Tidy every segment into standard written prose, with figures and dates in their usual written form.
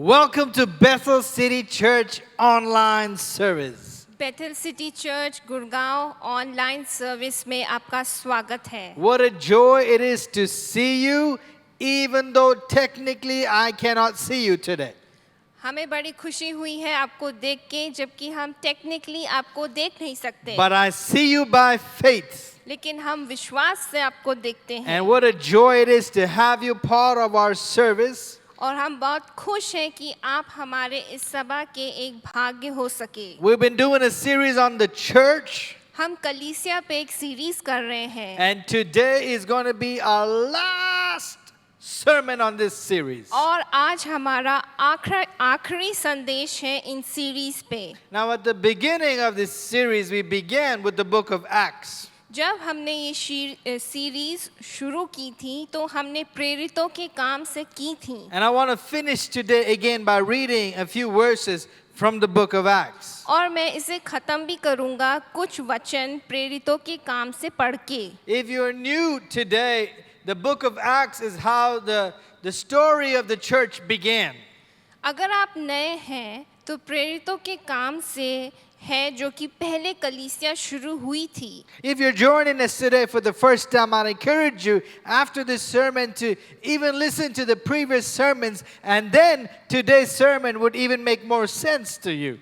Welcome to Bethel City Church online service. Bethel city church Gurgaon online service में आपका स्वागत है। What a joy it is to see you, even though technically I cannot see you today. हमें बड़ी खुशी हुई है आपको देख के, जबकि हम टेक्निकली आपको देख नहीं सकते, But I see you by faith. लेकिन हम विश्वास से आपको देखते हैं। And what a joy it is to have you part of our service. और हम बहुत खुश हैं कि आप हमारे इस सभा के एक भाग्य हो सके। We've been doing a series on the church, हम कलीसिया पे एक सीरीज कर रहे हैं, and today is going to be our last sermon on this series. और आज हमारा आखिरी संदेश है इन सीरीज पे। Now, at the beginning of this series, we began with the book of Acts. जब हमने ये सीरीज शुरू की थी तो हमने प्रेरितों के काम से की थी। And I want to finish today again by reading a few verses from the book of Acts. और मैं इसे खत्म भी करूंगा कुछ वचन प्रेरितों के काम से पढ़ के। If you're new today, the book of Acts is how the story of the church began. अगर आप नए हैं तो प्रेरितों के काम से है जो कि पहले कलीसिया शुरू हुई थी। If you're joining us today for the first time, I encourage you after this sermon to even listen to the previous sermons, and then today's sermon would even make more sense to you.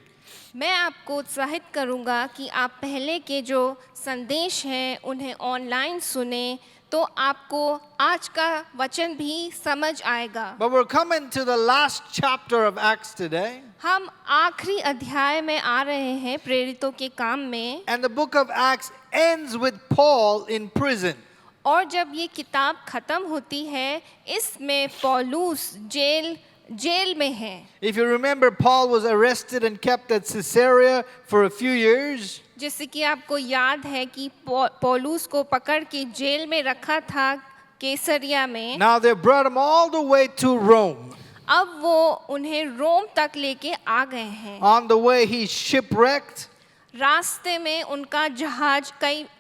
मैं आपको उत्साहित करूंगा कि आप पहले के जो संदेश हैं उन्हें ऑनलाइन सुने, तो आपको आज का वचन भी समझ आएगा। But we're coming to the last chapter of Acts today. हम आखिरी अध्याय में आ रहे हैं प्रेरितों के काम में, And the book of Acts ends with Paul in prison. और जब ये किताब खत्म होती है इसमें पौलुस जेल में है। If you remember, Paul was arrested and kept at Caesarea for a few years. जैसे कि आपको याद है कि पौलुस को पकड़ के जेल में रखा था कैसरिया में। Now they brought him all the way to Rome. अब वो उन्हें रोम तक लेके आ गए हैं। On the way, he shipwrecked, रास्ते में उनका जहाज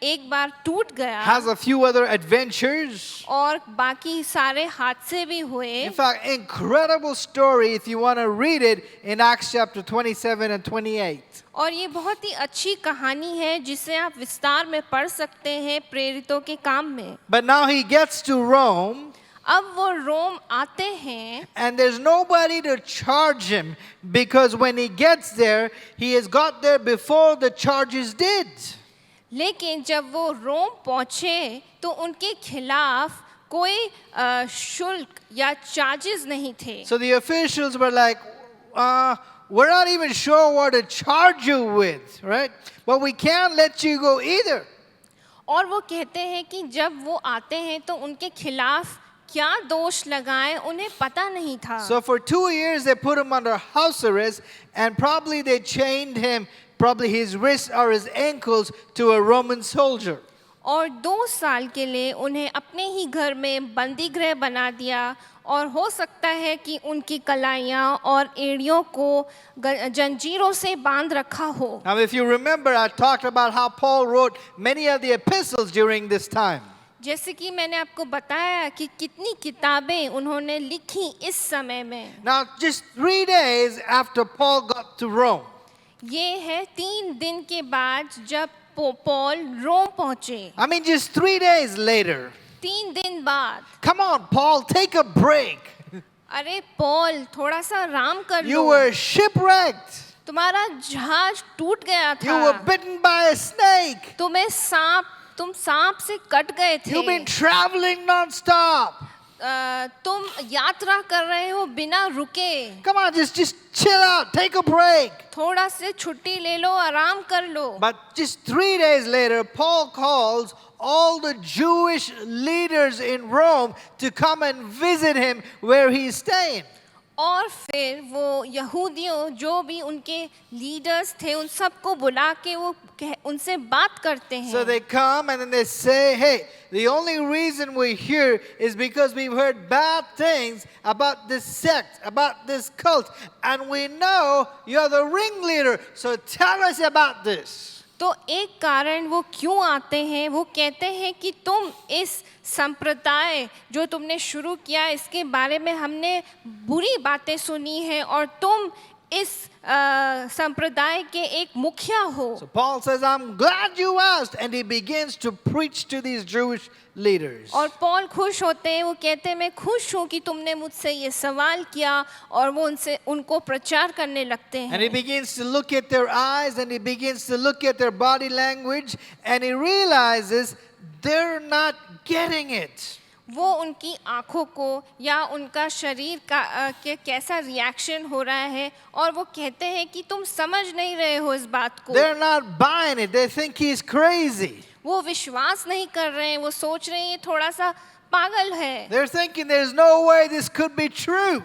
एक बार टूट गया, has a few other adventures. और बाकी सारे हादसे भी हुए। In fact, incredible story if you want to read it in Acts chapter 27 and 28. और ये बहुत ही अच्छी कहानी है जिसे आप विस्तार में पढ़ सकते हैं प्रेरितों के काम में। But now he gets to Rome, अब वो रोम आते हैं, and there's nobody to charge him because when he gets there, he has got there before the charges did. लेकिन जब वो रोम पहुंचे तो उनके खिलाफ कोई शुल्क या चार्जेस नहीं थे। So the officials were like, we're not even sure what to charge you with, right? But we can't let you go either. और वो कहते हैं कि जब वो आते हैं तो उनके खिलाफ क्या दोष लगाएं उन्हें पता नहीं था। So for 2 years they put him under house arrest, and probably they chained him, probably his wrists or his ankles, to a Roman soldier. और 2 साल के लिए उन्हें अपने ही घर में बंदी गृह बना दिया, और हो सकता है कि उनकी कलाइयाँ और एड़ियों को जंजीरों से बांध रखा हो। Now if you remember, I talked about how Paul wrote many of the epistles during this time. जैसे कि मैंने आपको बताया कि कितनी किताबें उन्होंने लिखी इस समय में। Now just 3 days after Paul got to Rome, ये है 3 दिन के बाद जब पौल रोम पहुंचे। I mean just 3 days later. 3 दिन बाद। Come on, Paul, take a break. अरे पौल थोड़ा सा आराम कर लो। You were shipwrecked. तुम्हारा जहाज टूट गया था। You were bitten by a snake. तुम सांप से कट गए थे। You've been traveling non-stop. तुम यात्रा कर रहे हो बिना रुके। Come on, just chill out, take a break. थोड़ा से छुट्टी ले लो, आराम कर लो। But just 3 days later, Paul calls all the Jewish leaders in Rome to come and visit him where he's staying. और फिर वो यहूदियों जो भी उनके लीडर्स थे उन सबको बुला के वो उनसे बात करते हैं। So they come and then they say, hey, the only reason we're here is because we've heard bad things about this sect, about this cult, and we know you're the ringleader, so tell us about this. तो एक कारण वो क्यों आते हैं, वो कहते हैं कि तुम इस संप्रदाय जो तुमने शुरू किया इसके बारे में हमने बुरी बातें सुनी हैं और तुम इस संप्रदाय के एक मुखिया हो। So Paul says, I'm glad you asked. And he begins to preach to these Jewish leaders. और पॉल खुश होते हैं, वो कहते हैं मैं खुश हूँ कि तुमने मुझसे ये सवाल किया, और वो उनको प्रचार करने लगते And he हैं। begins to look at their eyes and he begins to look at their body language and he realizes they're not getting it. वो उनकी आंखों को या उनका शरीर का के कैसा रिएक्शन हो रहा है, और वो कहते हैं कि तुम समझ नहीं रहे हो इस बात को। They're not buying it. They think he's crazy. वो विश्वास नहीं कर रहे हैं, वो सोच रहे हैं ये थोड़ा सा पागल है, They're thinking there's no way this could be true.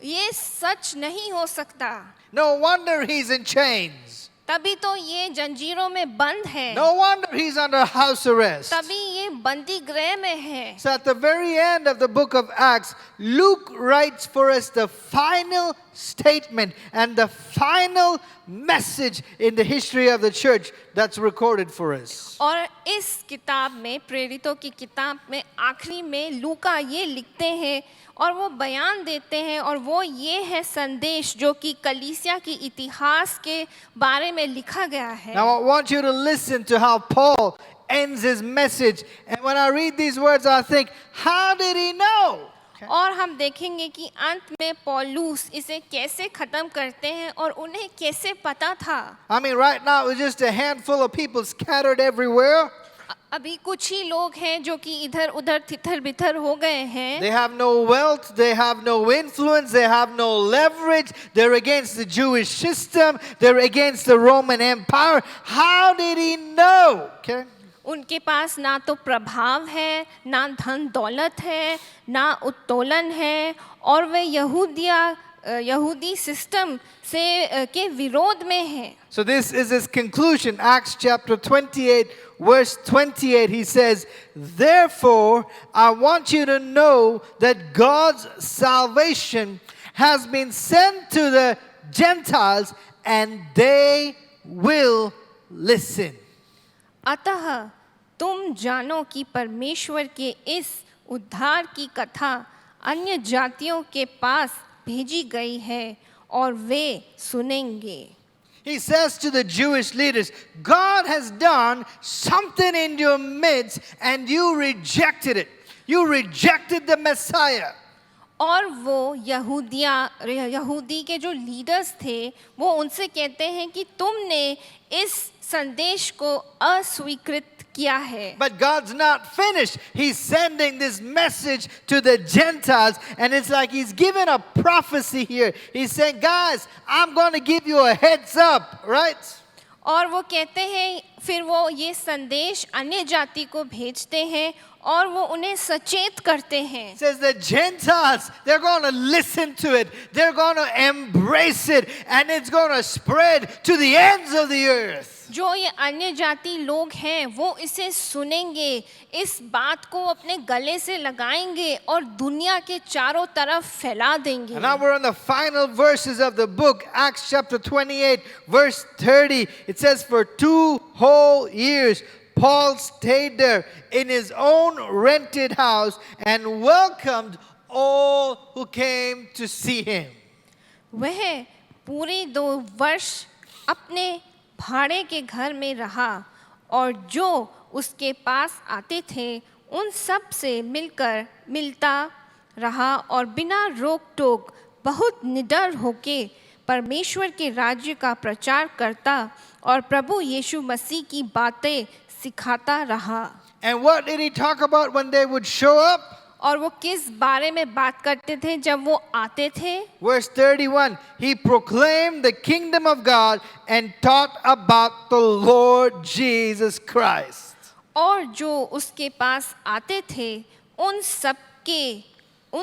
ये सच नहीं हो सकता। No wonder he's in chains. तभी तो ये जंजीरों में बंद है, No wonder he's under house arrest. तभी ये बंदी गृह में है। So at the very end of the book of Acts, Luke writes for us the final statement and the final message in the history of the church that's recorded for us. और इस किताब में, प्रेरितों की किताब में आखिरी में लूका ये लिखते हैं और वो बयान देते हैं, और वो ये है संदेश जो कि कलीसिया की इतिहास के बारे में लिखा गया है। Now I want you to listen to how Paul ends his message. And when I read these words, I think, how did he know? और हम देखेंगे कि अंत में पौलुस इसे कैसे खत्म करते हैं और उन्हें कैसे पता था। I mean, right now it's just a handful of people scattered everywhere. अभी कुछ ही लोग हैं जो कि इधर उधर तितर बितर हो गए हैं। They have no wealth, they have no influence, they have no leverage. They're against the Jewish system, they're against the Roman Empire. How did he know? Okay. उनके पास ना तो प्रभाव है, ना धन दौलत है, ना उत्तोलन है, और वे यहूदी सिस्टम से के विरोध में हैं। So this is his conclusion. Acts chapter 28, verse 28, he says, therefore, I want you to know that God's salvation has been sent to the Gentiles and they will listen. अतः तुम जानो कि परमेश्वर के इस उद्धार की कथा अन्य जातियों के पास भेजी गई है और वे सुनेंगे। He says to the Jewish leaders, God has done something in your midst and you rejected it. You rejected the Messiah. और वो यहूदी के जो लीडर्स थे वो उनसे कहते हैं कि तुमने इस संदेश को अस्वीकृत किया है। But God's not finished. He's sending this message to the Gentiles and it's like he's giving a prophecy here. He's saying, guys, I'm going to give you a heads up, right? और वो कहते हैं, फिर वो ये संदेश अन्य जाति को भेजते हैं और वो उन्हें सचेत करते हैं। Says the Gentiles, they're going to listen to it. They're going to embrace it and it's going to spread to the ends of the earth. जो ये अन्य जाति लोग हैं वो इसे सुनेंगे, इस बात को अपने गले से लगाएंगे और दुनिया के चारों तरफ फैला देंगे। And now we're on the final verses of the book, Acts chapter 28, verse 30. It says, for 2 whole years, Paul stayed there in his own rented house and welcomed all who came to see him. वह पूरे 2 वर्ष अपने भाड़े के घर में रहा और जो उसके पास आते थे उन सब से मिलता रहा और बिना रोक टोक बहुत निडर होके परमेश्वर के राज्य का प्रचार करता और प्रभु यीशु मसीह की बातें सिखाता रहा। And what did he talk about when they would show up? और वो किस बारे में बात करते थे जब वो आते थे? Verse 31, he proclaimed the kingdom of God and taught about the Lord Jesus Christ. और जो उसके पास आते थे उन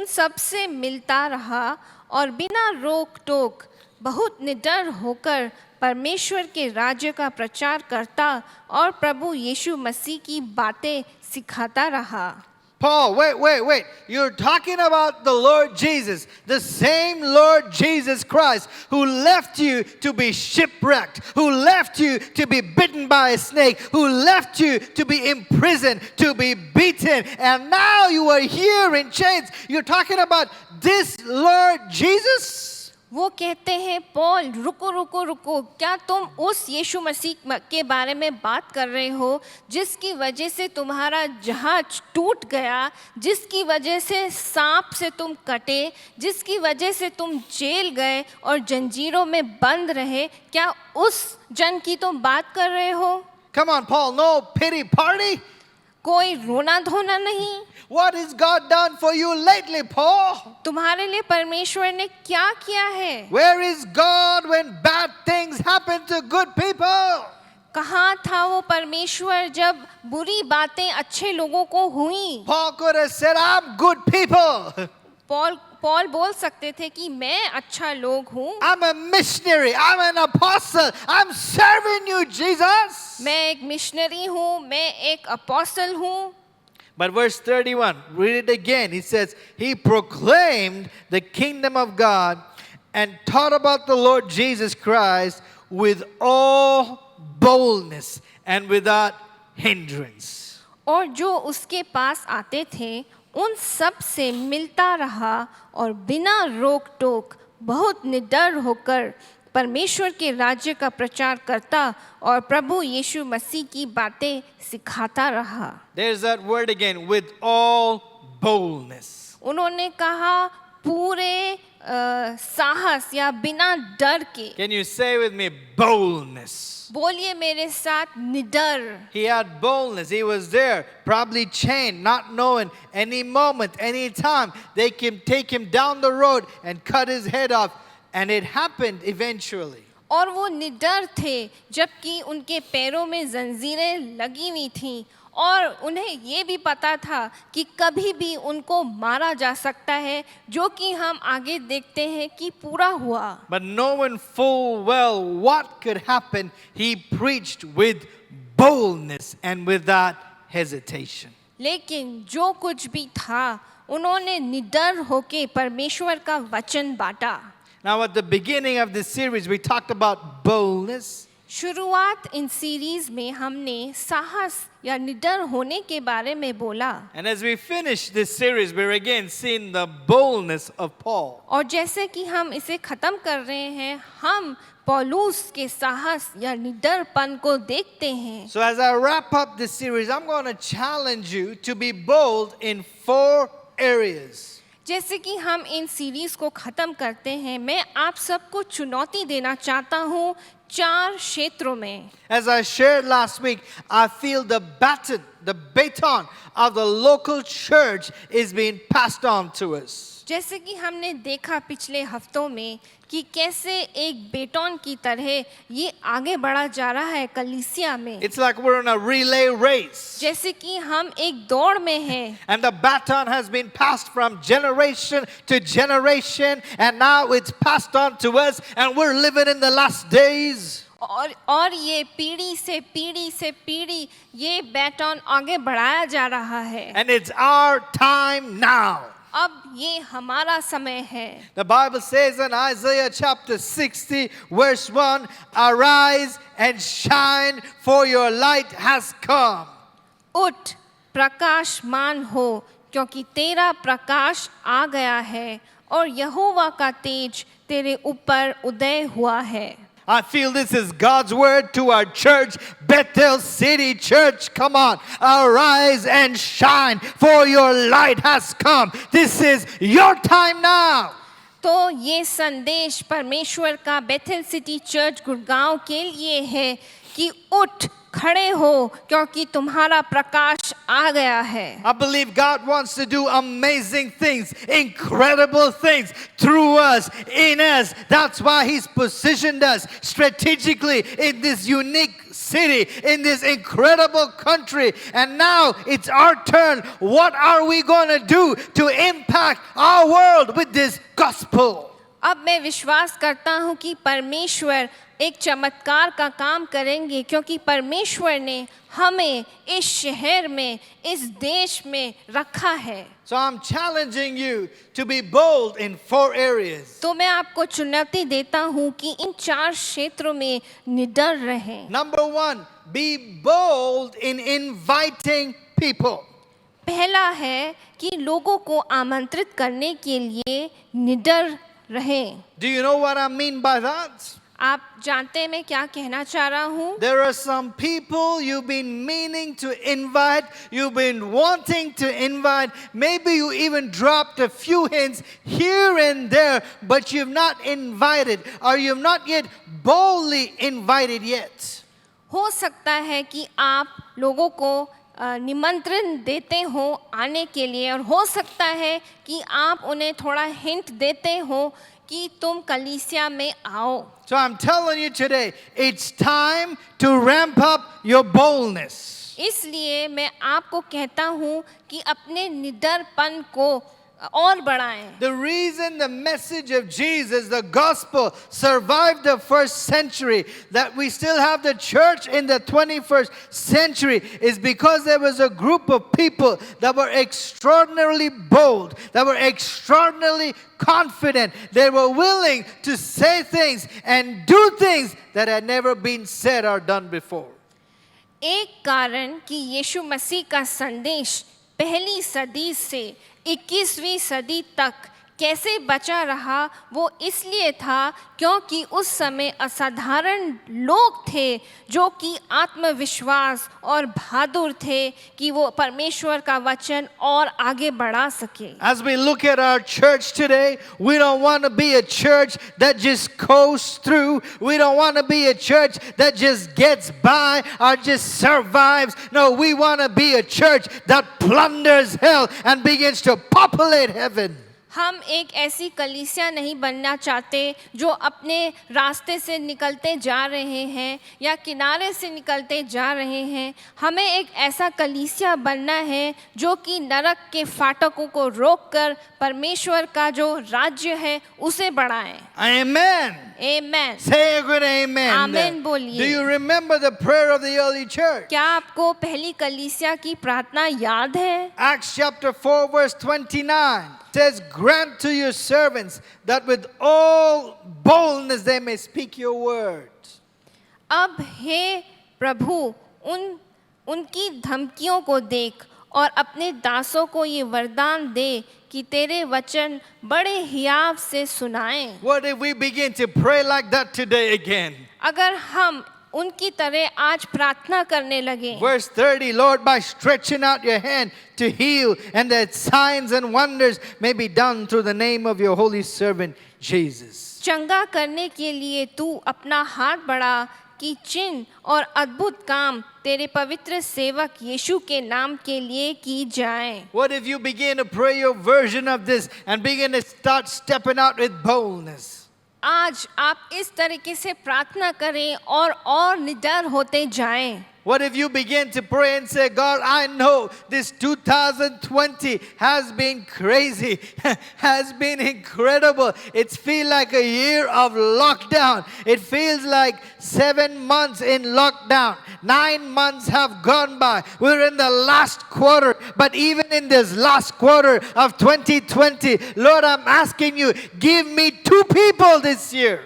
सब से मिलता रहा और बिना रोक टोक बहुत निडर होकर परमेश्वर के राज्य का प्रचार करता और प्रभु यीशु मसीह की बातें सिखाता रहा। Paul, wait. You're talking about the Lord Jesus, the same Lord Jesus Christ who left you to be shipwrecked, who left you to be bitten by a snake, who left you to be imprisoned, to be beaten, and now you are here in chains. You're talking about this Lord Jesus? वो कहते हैं Paul रुको, क्या तुम उस यीशु मसीह के बारे में बात कर रहे हो जिसकी वजह से तुम्हारा जहाज टूट गया, जिसकी वजह से सांप से तुम कटे, जिसकी वजह से तुम जेल गए और जंजीरों में बंद रहे? क्या उस जन की तुम बात कर रहे हो? Come on, Paul, no pity party. कोई रोना धोना नहीं। What has God done for you lately, Paul? तुम्हारे लिए परमेश्वर ने क्या किया है? Where is God when bad things happen to good people? कहाँ था वो परमेश्वर जब बुरी बातें अच्छे लोगों को हुई? Paul could have said, I'm good people. Paul बोल सकते थे कि मैं अच्छा लोग हूँ, I'm a missionary. I'm an apostle. I'm serving you, Jesus. मैं एक मिशनरी हूँ, मैं एक अपोस्टल हूँ। But verse 31, read it again. He says, He proclaimed the kingdom of God and taught about the Lord Jesus Christ with all boldness and without hindrance. और जो उसके पास आते थे उन सब से मिलता रहा और बिना रोक टोक बहुत निडर होकर परमेश्वर के राज्य का प्रचार करता और प्रभु यीशु मसीह की बातें सिखाता रहा। There's that word again, with all boldness. उन्होंने कहा पूरे साहस या बिना डर के। Can you say with me, boldness? बोलिए मेरे साथ, निडर। He had boldness. He was there, probably chained, not knowing any moment, any time they can take him down the road and cut his head off. And it happened eventually. और वो निडर थे जबकि उनके पैरों में जंजीरें लगी हुई थीं और उन्हें ये भी पता था कि कभी भी उनको मारा जा सकता है, जो कि हम आगे देखते हैं कि पूरा हुआ। But knowing full well what could happen, he preached with boldness and without hesitation. लेकिन जो कुछ भी था उन्होंने निडर होके परमेश्वर का वचन बांटा। Now at the beginning of this series we talked about boldness. शुरुआत इन सीरीज में हमने साहस या निडर होने के बारे में बोला। And as we finish this series, we're again seeing the boldness of Paul. और जैसे कि हम इसे खत्म कर रहे हैं, हम पौलुस के साहस या निडरपन को देखते हैं। So as I wrap up this series, I'm going to challenge you to be bold in 4 areas. जैसे कि हम इन सीरीज को खत्म करते हैं, मैं आप सबको चुनौती देना चाहता हूँ 4 क्षेत्रों में। As I shared last week, I feel the baton of the local church is being passed on to us. जैसे कि हमने देखा पिछले हफ्तों में कि कैसे एक बेटन की तरह ये आगे बढ़ा जा रहा है कलीसिया में। It's like we're in a relay race. जैसे कि हम एक दौड़ में हैं। And the baton has been passed from generation to generation, and now it's passed on to us, and we're living in the last days. और ये पीढ़ी से पीढ़ी ये बैटन आगे बढ़ाया जा रहा है। And it's our time now. अब ये हमारा समय है। The Bible says in Isaiah chapter 60 verse 1, arise and shine, for your light has come. उठ प्रकाशमान हो, क्योंकि तेरा प्रकाश आ गया है और यहोवा का तेज तेरे ऊपर उदय हुआ है। I feel this is God's word to our church, Bethel City Church. Come on, arise and shine, for your light has come. This is your time now. तो ये संदेश परमेश्वर का बेथेल सिटी चर्च गुड़गांव के लिए है कि उठ खड़े हो, क्योंकि तुम्हारा प्रकाश आ गया है। I believe God wants to do amazing things, incredible things through us, in us. That's why He's positioned us strategically in this unique city, in this incredible country. And now it's our turn. What are we going to do to impact our world with this gospel? अब मैं विश्वास करता हूँ कि परमेश्वर एक चमत्कार का काम करेंगे, क्योंकि परमेश्वर ने हमें इस शहर में, इस देश में रखा है। So I'm challenging you to be bold in 4 areas. तो मैं आपको चुनौती देता हूँ कि इन 4 क्षेत्रों में निडर रहें। Number 1, be bold in inviting people. पहला है कि लोगों को आमंत्रित करने के लिए निडर रहें। Do you know what I mean by that? आप जानते हैं मैं क्या कहना चाह रहा हूँ? There are some people you've been meaning to invite, you've been wanting to invite, maybe you even dropped a few hints here and there, but you've not invited, or you've not yet boldly invited yet. हो सकता है कि आप लोगों को निमंत्रण देते हो आने के लिए, और हो सकता है कि आप उन्हें थोड़ा हिंट देते हो कि तुम कलीसिया में आओ। So I'm telling you today, it's time to ramp up your boldness. इसलिए मैं आपको कहता हूँ कि अपने निडरपन को और बढ़ाएं। The reason the message of Jesus, the gospel, survived the first century, that we still have the church in the 21st century, is because there was a group of people that were extraordinarily bold, that were extraordinarily confident. They were willing to say things and do things that had never been said or done before. एक कारण कि यीशु मसीह का संदेश पहली सदी से 21वीं सदी तक कैसे बचा रहा, वो इसलिए था क्योंकि उस समय असाधारण लोग थे जो कि आत्मविश्वास और बहादुर थे कि वो परमेश्वर का वचन और आगे बढ़ा सके। As we look at our church today, we don't want to be a church that just coasts through. We don't want to be a church that just gets by or just survives. No, we want to be a church that plunders hell and begins to populate heaven. हम एक ऐसी कलीसिया नहीं बनना चाहते जो अपने रास्ते से निकलते जा रहे हैं या किनारे से निकलते जा रहे हैं। हमें एक ऐसा कलीसिया बनना है जो कि नरक के फाटकों को रोककर परमेश्वर का जो राज्य है उसे बढ़ाए। Amen. Amen. Say a good amen. Amen बोलिए। Do you remember the prayer of the early church? क्या आपको पहली कलीसिया की प्रार्थना याद है? Acts chapter 4 verse 29 says, grant to your servants that with all boldness they may speak your word. अब हे प्रभु उनकी धमकियों को देख और अपने दासों को ये वरदान दे कि तेरे वचन बड़े हियाव से सुनाएं। What if we begin to pray like that today again? अगर हम उनकी तरह आज प्रार्थना करने लगे। Verse 30, Lord, by stretching out your hand to heal, and that signs and wonders may be done through the name of your holy servant Jesus. चंगा करने के लिए तू अपना हाथ बढ़ा कि चिन्ह और अद्भुत काम तेरे पवित्र सेवक यीशु के नाम के लिए की जाएं। What if you begin to pray your version of this and begin to start stepping out with boldness? आज आप इस तरीके से प्रार्थना करें और निडर होते जाएं। What if you begin to pray and say, God, I know this 2020 has been crazy, has been incredible. It feels like a year of lockdown. It feels like 7 months in lockdown. 9 months have gone by. We're in the last quarter. But even in this last quarter of 2020, Lord, I'm asking you, give me 2 people this year.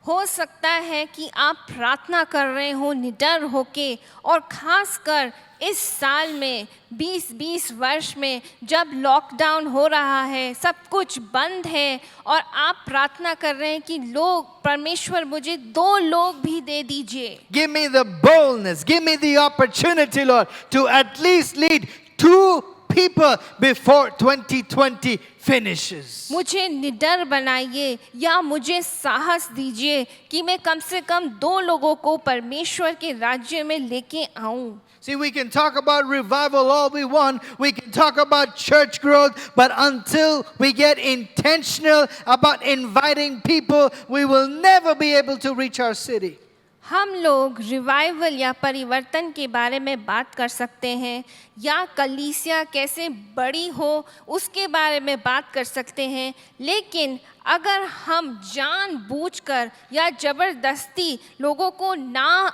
हो सकता है कि आप प्रार्थना कर रहे हो निडर होके, और खासकर इस साल में 2020 वर्ष में जब लॉकडाउन हो रहा है, सब कुछ बंद है, और आप प्रार्थना कर रहे हैं कि लोग परमेश्वर मुझे 2 लोग भी दे दीजिए। Give me the boldness, give me the opportunity, Lord, to at least lead 2 people before 2020 finishes. मुझे निडर बनाइए या मुझे साहस दीजिए कि मैं कम से कम 2 लोगों को परमेश्वर के राज्य में लेके आऊं। See, we can talk about revival all we want. We can talk about church growth, but until we get intentional about inviting people, we will never be able to reach our city. हम लोग revival या परिवर्तन के बारे में बात कर सकते हैं, या कलीसिया कैसे बड़ी हो उसके बारे में बात कर सकते हैं, लेकिन अगर हम जानबूझकर या जबरदस्ती लोगों को ना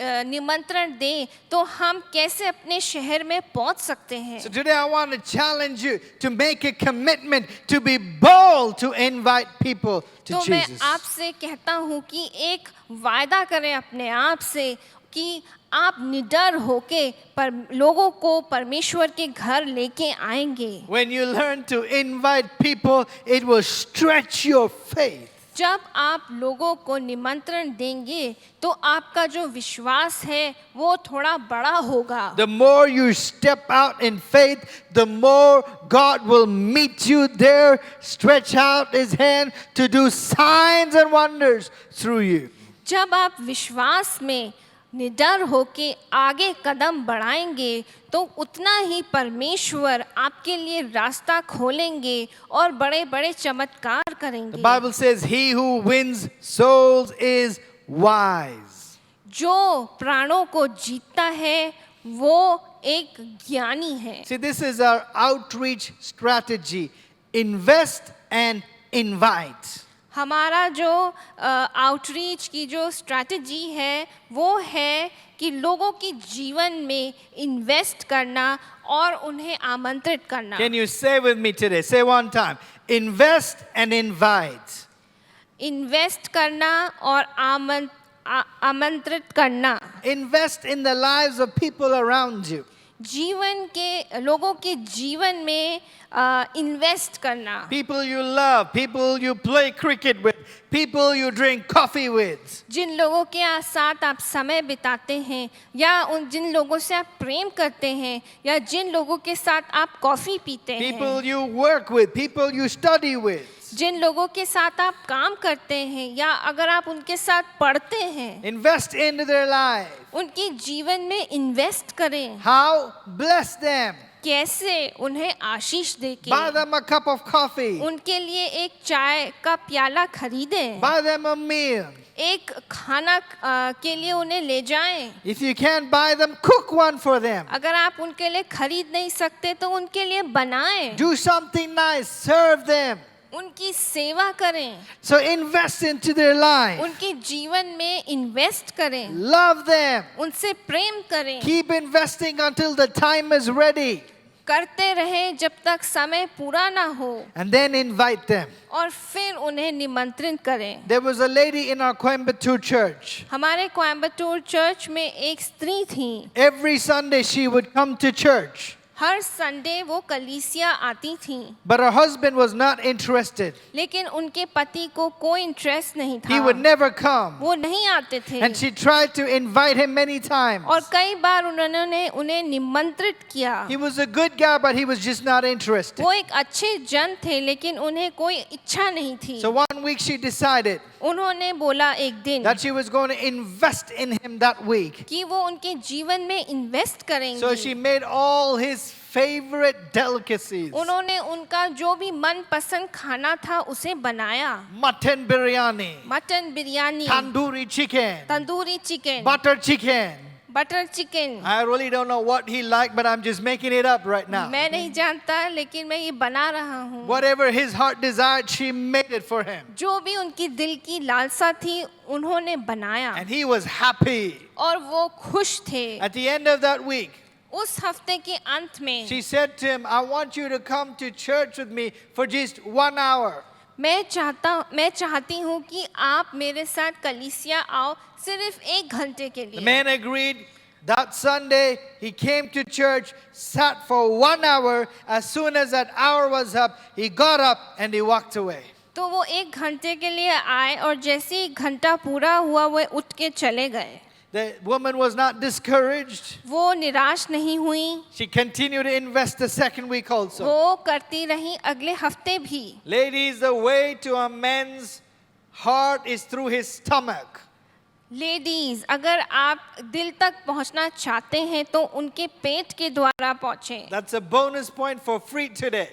निमंत्रण दें तो हम कैसे अपने शहर में पहुंच सकते हैं? So today I want to challenge you to make a commitment to be bold to invite people to तो मैं Jesus. आपसे कहता हूँ कि एक वायदा करें अपने आप से कि आप निडर होके पर लोगों को परमेश्वर के घर लेके आएंगे। When you learn to invite people, it will stretch your faith. जब आप लोगों को निमंत्रण देंगे तो आपका जो विश्वास है वो थोड़ा बड़ा होगा। The more you step out in faith, the more God will meet you there, stretch out His hand to do signs and wonders through you. जब आप विश्वास में निडर होके आगे कदम बढ़ाएंगे तो उतना ही परमेश्वर आपके लिए रास्ता खोलेंगे और बड़े-बड़े चमत्कार The करेंगे। Bible says, "He who wins souls is wise." जो प्राणों को जीतता है वो एक ज्ञानी है। See, this is our outreach strategy. Invest and invite. हमारा जो आउटरीच की जो स्ट्रैटेजी है वो है कि लोगों की जीवन में इन्वेस्ट करना और उन्हें आमंत्रित करना। Can you say with me today? Say one time. Invest and invite. Invest करना और आमंत्रित करना। Invest in the lives of people around you. जीवन के लोगों के जीवन में इन्वेस्ट करना। People you love, people you play cricket with, people you drink coffee with. जिन लोगों के साथ आप समय बिताते हैं या उन जिन लोगों से आप प्रेम करते हैं या जिन लोगों के साथ आप कॉफ़ी पीते हैं, People you work with, people you study with. जिन लोगों के साथ आप काम करते हैं या अगर आप उनके साथ पढ़ते हैं, Invest into their life. उनके जीवन में इन्वेस्ट करें। How? Bless them. कैसे? उन्हें आशीष देके, Buy them a cup of coffee. उनके लिए एक चाय का प्याला खरीदें, Buy them a meal. एक खाना के लिए उन्हें ले जाएं। If you can't buy them, cook one for them. अगर आप उनके लिए खरीद नहीं सकते तो उनके लिए बनाएं, Do something nice. Serve them. उनकी सेवा करें, So invest into their life. उनके जीवन में इन्वेस्ट करें, Love them. उनसे प्रेम करें, Keep investing until the time is ready. करते रहें जब तक समय पूरा ना हो And then invite them. और फिर उन्हें निमंत्रित करें। There was a lady in our Coimbatore church. हमारे कोयम्बटूर चर्च में एक स्त्री थी। Every Sunday she would come to church. Her Sunday वो कलीसिया आती थी, But her husband was not interested. लेकिन उनके पति को कोई इंटरेस्ट नहीं He would था, never come. वो नहीं आते थे। And she tried to invite him many times. और कई बार उन्होंने उन्हें निमंत्रित किया। He was a good guy, but he was just not interested. वो एक अच्छे जन थे लेकिन उन्हें कोई इच्छा नहीं थी। So one week she decided उन्होंने बोला एक दिन that she was going to invest in him that week. कि वो उनके जीवन में इन्वेस्ट So she करेंगी। made all his favorite delicacies. उन्होंने उनका जो भी मनपसंद खाना था उसे बनाया। Mutton biryani, mutton biryani, tandoori chicken, tandoori chicken, butter chicken. Butter chicken. I really don't know what he liked, but I'm just making it up right now. मैं नहीं जानता लेकिन मैं ये बना रहा हूँ। Whatever his heart desired, she made it for him. जो भी उनकी दिल की लालसा थी उन्होंने बनाया And he was happy. और वो खुश थे। At the end of that week, उस हफ्ते के अंत में she said to him, I want you to come to church with me for just 1 hour. मैं चाहती हूँ कि आप मेरे साथ कलीसिया आओ सिर्फ 1 घंटे के The लिए। man agreed. That Sunday, he came to church, sat for 1 hour. As soon as that hour was up, he got up and he walked away. तो वो 1 घंटे के लिए आए और जैसे ही घंटा पूरा हुआ वो उठ के चले गए। The woman was not discouraged. वो निराश नहीं हुई, She continued to invest the second week also. वो करती रही अगले हफ्ते भी। Ladies, the way to a man's heart is through his stomach. Ladies, अगर आप दिल तक पहुंचना चाहते हैं तो उनके पेट के द्वारा पहुंचें। That's a bonus point for free today.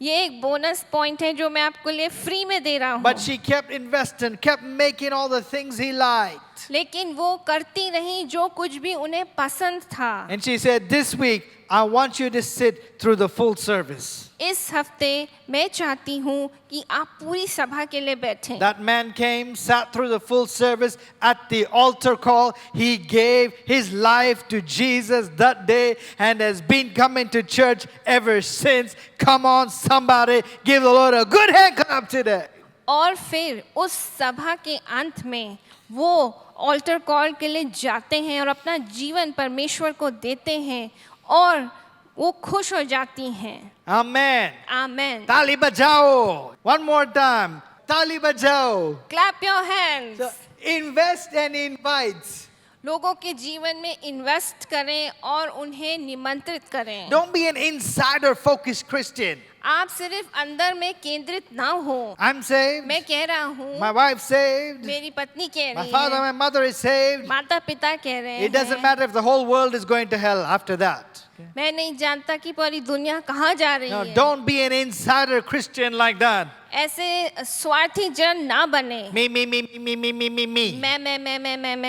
ये एक बोनस पॉइंट है जो मैं आपको लिए फ्री में दे रहा But हूँ। she kept investing, kept making all the things he liked. लेकिन वो करती रही जो कुछ भी उन्हें पसंद था। And she said, this week, I want you to sit through the full service. इस हफ्ते मैं चाहती हूँ कि आप पूरी सभा के लिए बैठें। That man came, sat through the full service at the altar call. He gave his life to Jesus that day and has been coming to church ever since. Come on, somebody, give the Lord a good hand clap today. और फिर उस सभा के अंत में वो alter call के लिए जाते हैं और अपना जीवन परमेश्वर को देते हैं और वो खुश हो जाती हैं। Amen. Amen. Tali bajao. One more time. Tali bajao. Clap your hands. So, invest and invite. लोगों के जीवन में इन्वेस्ट करें और उन्हें निमंत्रित करें। Don't be an insider focused Christian. आप सिर्फ अंदर में केंद्रित ना हो। I'm saved. मैं कह रहा हूँ, My wife's saved. मेरी पत्नी कह My रही father, है, my mother is saved. माता पिता कह रहे It doesn't हैं। matter if the whole world is going to hell after that. मैं नहीं जानता कि पूरी दुनिया कहाँ जा रही No, है। don't be an insider Christian like that. ऐसे स्वार्थी जन ना बने। Me. मैं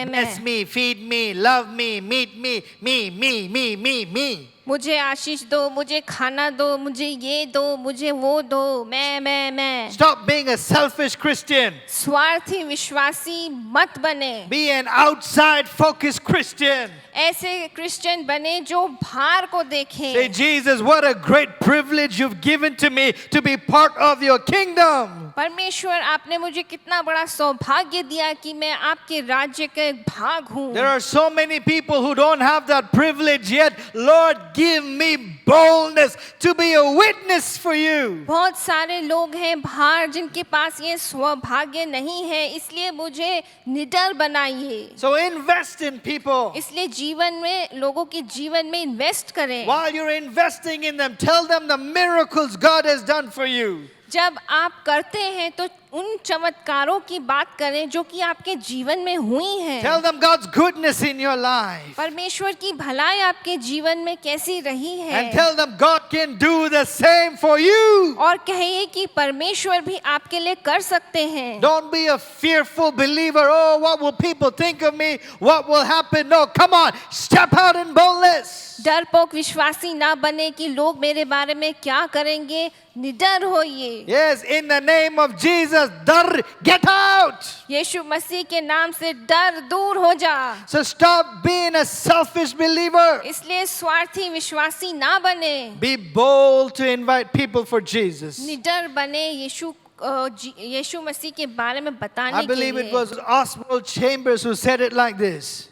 Bless me, feed me, love me, meet me, me. मुझे आशीष दो, मुझे खाना दो, मुझे ये दो, मुझे वो दो, मैं। Stop being a selfish Christian. स्वार्थी विश्वासी मत बने। Be an outside focused Christian. ऐसे क्रिश्चियन बने जो बाहर को Say, देखें। Jesus, what a great privilege you've given to me to be part of your kingdom. परमेश्वर आपने मुझे कितना बड़ा सौभाग्य दिया कि मैं आपके राज्य का एक भाग हूँ। There are so many people who don't have that privilege yet. Lord, give me boldness to be a witness for you. बहुत सारे लोग हैं बाहर जिनके पास ये सौभाग्य नहीं है, इसलिए मुझे निडर बनाइए। So invest in people. इसलिए जीवन में लोगों के जीवन में इन्वेस्ट करें। While you're investing in them, tell them the miracles God has done for you. जब आप करते हैं तो उन चमत्कारों की बात करें जो कि आपके जीवन में हुई हैं। Tell them God's goodness in your life. परमेश्वर की भलाई आपके जीवन में कैसी रही है। And tell them God can do the same for you. और कहिए कि परमेश्वर भी आपके लिए कर सकते हैं। Don't be a fearful believer. Oh, what will people think of me? What will happen? No, come on, step out in boldness. डरपोक विश्वासी ना बने कि लोग मेरे बारे में क्या करेंगे। निडर होइए। Yes, in the name of Jesus, dar, get out. यीशु मसीह के नाम से डर दूर हो जा। So stop being a selfish believer. इसलिए स्वार्थी विश्वासी ना बने। Be bold to invite people for Jesus. निडर बने यीशु मसीह के बारे में बताने I के believe it लिए। was Oswald Chambers who said it like this.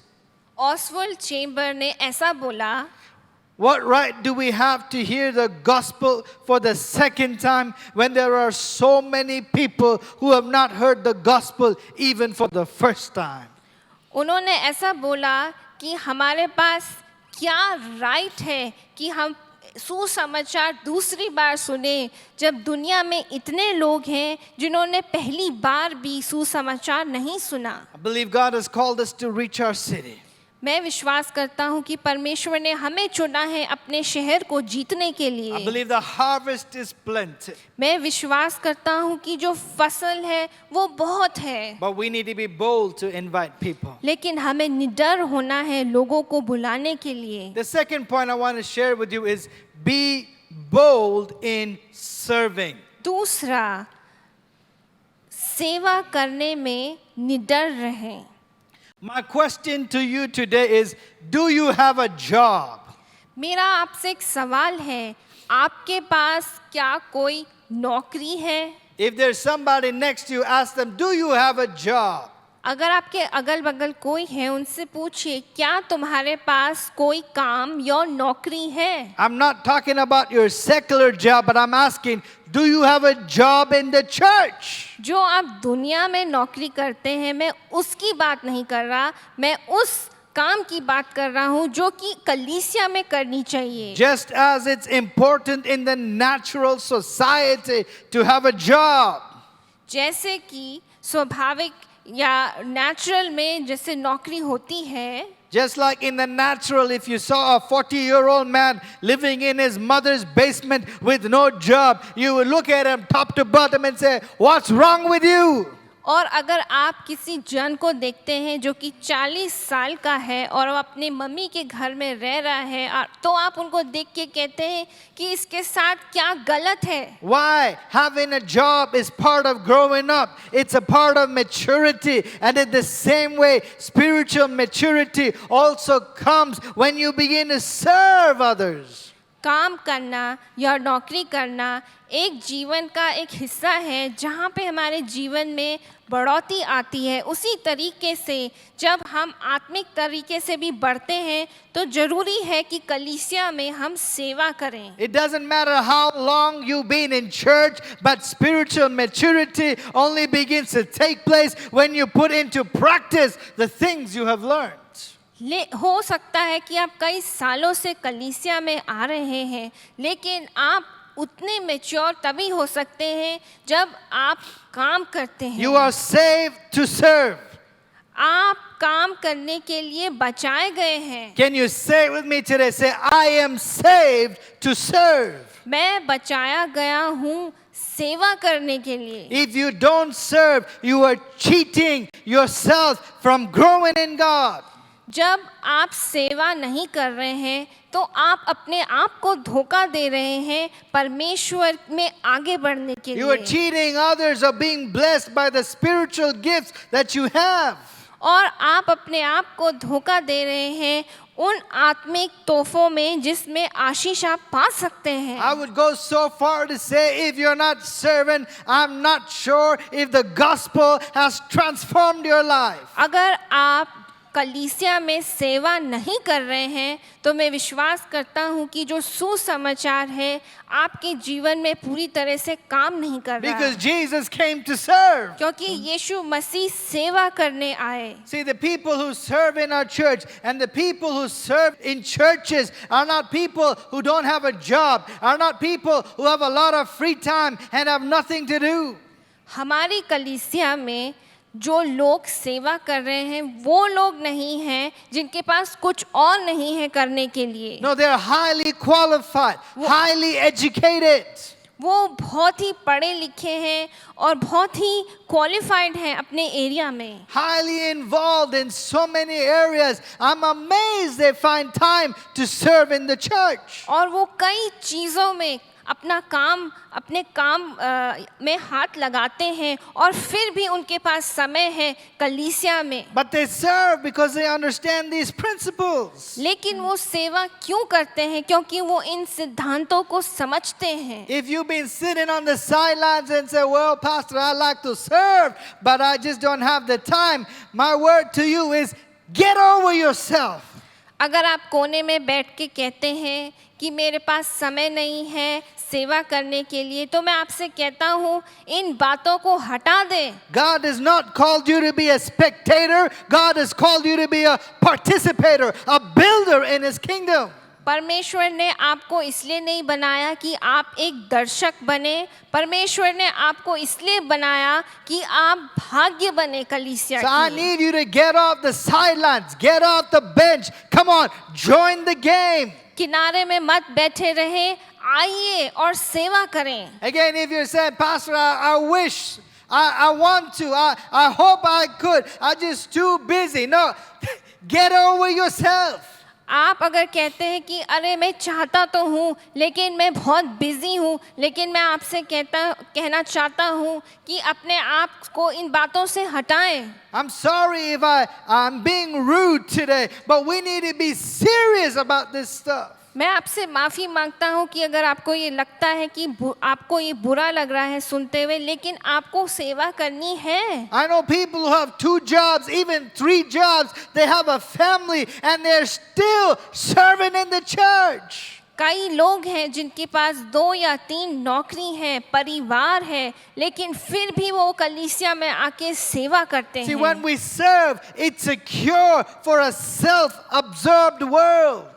Oswald chamber ने ऐसा बोला, What right do we have to hear the gospel for the second time when there are so many people who have not heard the gospel even for the first time? उन्होंने ऐसा बोला कि हमारे पास क्या right है कि हम सुसमाचार दूसरी बार सुने जब दुनिया में इतने लोग हैं जिन्होंने पहली बार भी सुसमाचार नहीं सुना। I believe God has called us to reach our city. मैं विश्वास करता हूँ कि परमेश्वर ने हमें चुना है अपने शहर को जीतने के I लिए। believe the harvest is plenty, मैं विश्वास करता हूँ कि जो फसल है वो बहुत है, but we need to be bold to invite people. लेकिन हमें निडर होना है लोगों को बुलाने के लिए। The second point I want to share with you is be bold in serving. दूसरा, सेवा करने में निडर रहें। My question to you today is, do you have a job? मेरा आपसे एक सवाल है, आपके पास क्या कोई नौकरी है? If there's somebody next to you, ask them, do you have a job? अगर आपके अगल बगल कोई है उनसे पूछिए, क्या तुम्हारे पास कोई काम या नौकरी है? I'm not talking about your secular job, but I'm asking, do you have a job in the church? जो आप दुनिया में नौकरी करते हैं, मैं उसकी बात नहीं कर रहा, मैं उस काम की बात कर रहा हूँ जो कि कलीसिया में करनी चाहिए। Just as it's important in the natural society to have a job. जैसे कि स्वाभाविक या नेचुरल में जैसे नौकरी होती है, Just like in the natural, if you saw a 40-year-old man living in his mother's basement with no job, you would look at him top to bottom and say, what's wrong with you? और अगर आप किसी जन को देखते हैं जो कि 40 साल का है और वो अपनी मम्मी के घर में रह रहा है, तो आप उनको देख के कहते हैं कि इसके साथ क्या गलत है। Why? Having a job is part of growing up. It's a part of maturity. And in the same way, spiritual maturity also comes when you begin to serve others. काम करना या नौकरी करना एक जीवन का एक हिस्सा है जहाँ पे हमारे जीवन में बढ़ोतरी आती है। उसी तरीके से जब हम आत्मिक तरीके से भी बढ़ते हैं तो ज़रूरी है कि कलीसिया में हम सेवा करें। It doesn't matter how long you've been in church, but spiritual maturity only begins to take place when you put into practice the things you have learned. हो सकता है कि आप कई सालों से कलीसिया में आ रहे हैं, लेकिन आप उतने मैच्योर तभी हो सकते हैं जब आप काम करते हैं। You are saved to serve. आप काम करने के लिए बचाए गए हैं। Can you say it with me today? Say, I am saved to serve. मैं बचाया गया हूँ सेवा करने के लिए। If you don't serve, you are cheating yourself from growing in God. जब आप सेवा नहीं कर रहे हैं तो आप अपने आप को धोखा दे रहे हैं परमेश्वर में आगे बढ़ने के You are लिए। cheating others of being blessed by the spiritual gifts that you have. और आप अपने आप को धोखा दे रहे हैं उन आत्मिक तोहफों में जिसमें आशीष आप पा सकते हैं। I would go so far to say, if you're not serving, I'm not sure if the gospel has transformed your life. अगर आप कलीसिया में सेवा नहीं कर रहे हैं तो मैं विश्वास करता हूं कि जो सुसमाचार है आपके जीवन में पूरी तरह से काम नहीं कर रहा Because है, Jesus came to serve. क्योंकि यीशु मसीह सेवा करने आए। See, the people who serve in our church and the people who serve in churches are not people who don't have a job, are not people who have a lot of free time and have nothing to do. हमारी कलीसिया में जो लोग सेवा कर रहे हैं वो लोग नहीं हैं जिनके पास कुछ और नहीं है करने के लिए। No, they're highly qualified, highly educated. वो बहुत ही पढ़े लिखे हैं और बहुत ही क्वालिफाइड हैं अपने एरिया में। Highly involved in so many areas. I'm amazed they find time to serve in the church. और वो कई चीज़ों में अपने काम में हाथ लगाते हैं और फिर भी उनके पास समय है कलीसिया में। But they serve because they understand these principles. लेकिन वो सेवा क्यों करते हैं? क्योंकि वो इन सिद्धांतों को समझते हैं। If you've been sitting on the sidelines and say, well, Pastor, I like to serve, but I just don't have the time, my word to you is get over yourself. अगर आप कोने में बैठ के कहते हैं कि मेरे पास समय नहीं है सेवा करने के लिए, तो मैं आपसे कहता हूँ इन बातों को हटा दें। God has not called you to be a spectator. God has called you to be a participator, a builder in His kingdom. परमेश्वर ने आपको इसलिए नहीं बनाया कि आप एक दर्शक बने, परमेश्वर ने आपको इसलिए बनाया कि आप भाग्य बने कलीसिया So I की। need you to get off the sidelines, get off the bench. Come on, join the game. किनारे में मत बैठे रहे, आइए और सेवा करें। Again, if you're saying, Pastor, I wish, I want to, I hope I could, I'm just too busy. No, get over yourself. आप अगर कहते हैं कि अरे मैं चाहता तो हूँ लेकिन मैं बहुत बिजी हूँ, लेकिन मैं आपसे कहना चाहता हूँ कि अपने आप को इन बातों से हटाएं। I'm sorry if I'm being rude today, but we need to be serious about this stuff. मैं आपसे माफ़ी मांगता हूँ कि अगर आपको ये लगता है कि आपको ये बुरा लग रहा है सुनते हुए, लेकिन आपको सेवा करनी है। I know people who have 2 jobs, even 3 jobs. They have a family and they're still serving in the church. कई लोग हैं जिनके पास 2 या 3 नौकरी हैं, परिवार है, लेकिन फिर भी वो कलीसिया में आके सेवा करते See, हैं। when we serve, it's a cure for a self-absorbed world.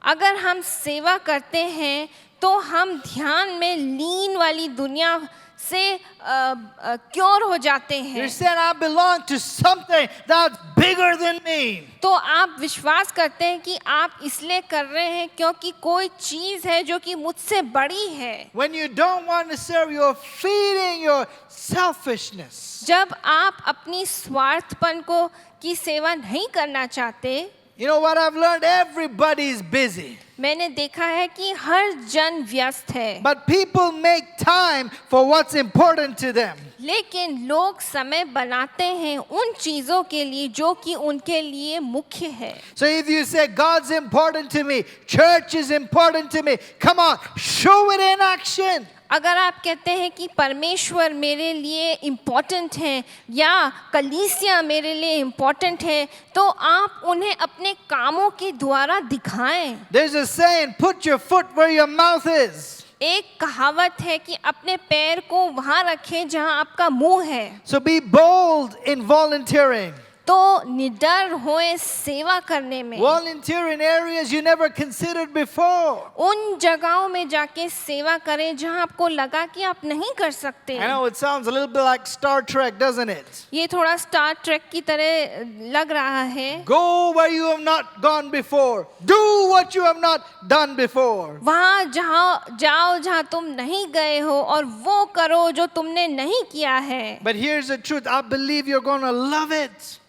अगर हम सेवा करते हैं तो हम ध्यान में लीन वाली दुनिया से क्योर हो जाते हैं, You're saying, I belong to something that's bigger than me. तो आप विश्वास करते हैं कि आप इसलिए कर रहे हैं क्योंकि कोई चीज है जो कि मुझसे बड़ी है। When you don't want to serve, you're feeding your selfishness. जब आप अपनी स्वार्थपन को की सेवा नहीं करना चाहते, You know what I've learned? Everybody is busy. मैंने देखा है कि हर जन व्यस्त है, But people make time for what's important to them. लेकिन लोग समय बनाते हैं उन चीजों के लिए जो कि उनके लिए मुख्य है। So if you say, God's important to me, church is important to me, come on, show it in action. अगर आप कहते हैं कि परमेश्वर मेरे लिए इम्पोर्टेंट है या कलीसिया मेरे लिए इम्पोर्टेंट है, तो आप उन्हें अपने कामों के द्वारा दिखाएं। There's a saying, put your foot where your mouth is. एक कहावत है कि अपने पैर को वहां रखें जहां आपका मुंह है। So be bold in volunteering. तो निडर होए सेवा करने में, Volunteer in areas you never considered before. उन जगहों में जाके सेवा करें जहां आपको लगा कि आप नहीं कर सकते। I know it sounds a little bit like Star Trek, doesn't it? ये थोड़ा स्टार ट्रेक की तरह लग रहा है। Go where you have not gone before. Do what you have not done before. वहाँ जहाँ जाओ जहाँ तुम नहीं गए हो और वो करो जो तुमने नहीं किया है। But here's the truth. I believe you're going to love it.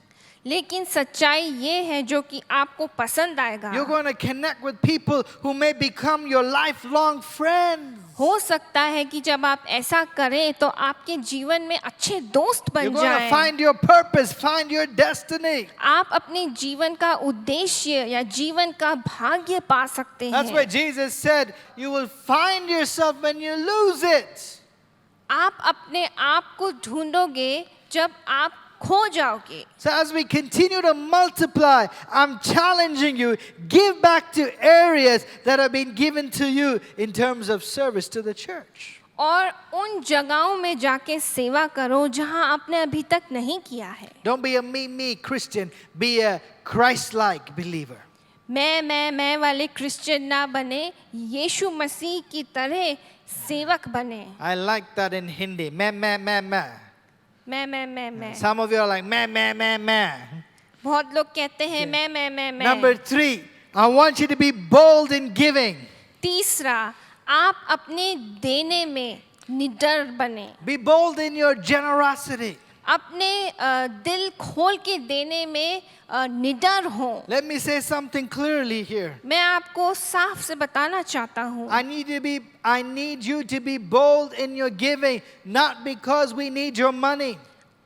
लेकिन सच्चाई ये है जो कि आपको पसंद आएगा। You're going to connect with people who may become your lifelong friends. हो सकता है कि जब आप ऐसा करें तो आपके जीवन में अच्छे दोस्त You're बन going to जाएं। find your purpose, find your destiny. आप अपने जीवन का उद्देश्य या जीवन का भाग्य पा सकते That's why हैं। Jesus said, you will find yourself when you lose it. आप अपने आप को ढूंढोगे जब आप खो जाओगे। So as we continue to multiply, I'm challenging you, give back to areas that have been given to you in terms of service to the church. और उन जगहों में जाके सेवा करो जहां आपने अभी तक नहीं किया है। Don't be a me Christian, be a Christ-like believer. मैं वाले क्रिश्चियन ना बने, यीशु मसीह की तरह सेवक बने। I like that in Hindi. मैं. मैं। Some of you are like, मैं. बहुत लोग कहते हैं मैं। Number 3, I want you to be bold in giving. तीसरा, आप अपने देने में निडर बने। Be bold in your generosity. अपने दिल खोल के देने में निडर हो। Let me say something clearly here. मैं आपको साफ से बताना चाहता हूँ, I need you to be bold in your giving, not because we need your money.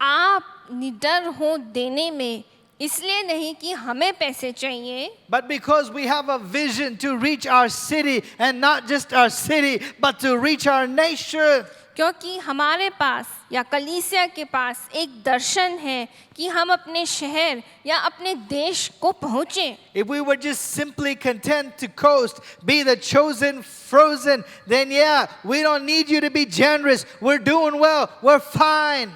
आप निडर हो देने में, इसलिए नहीं कि हमें पैसे चाहिए, But because we have a vision to reach our city, and not just our city, but to reach our nation. क्योंकि हमारे पास या कलीसिया के पास एक दर्शन है कि हम अपने शहर या अपने देश को पहुँचे। If we were just simply content to coast, be the chosen frozen, then yeah, we don't need you to be generous. We're doing well. We're fine.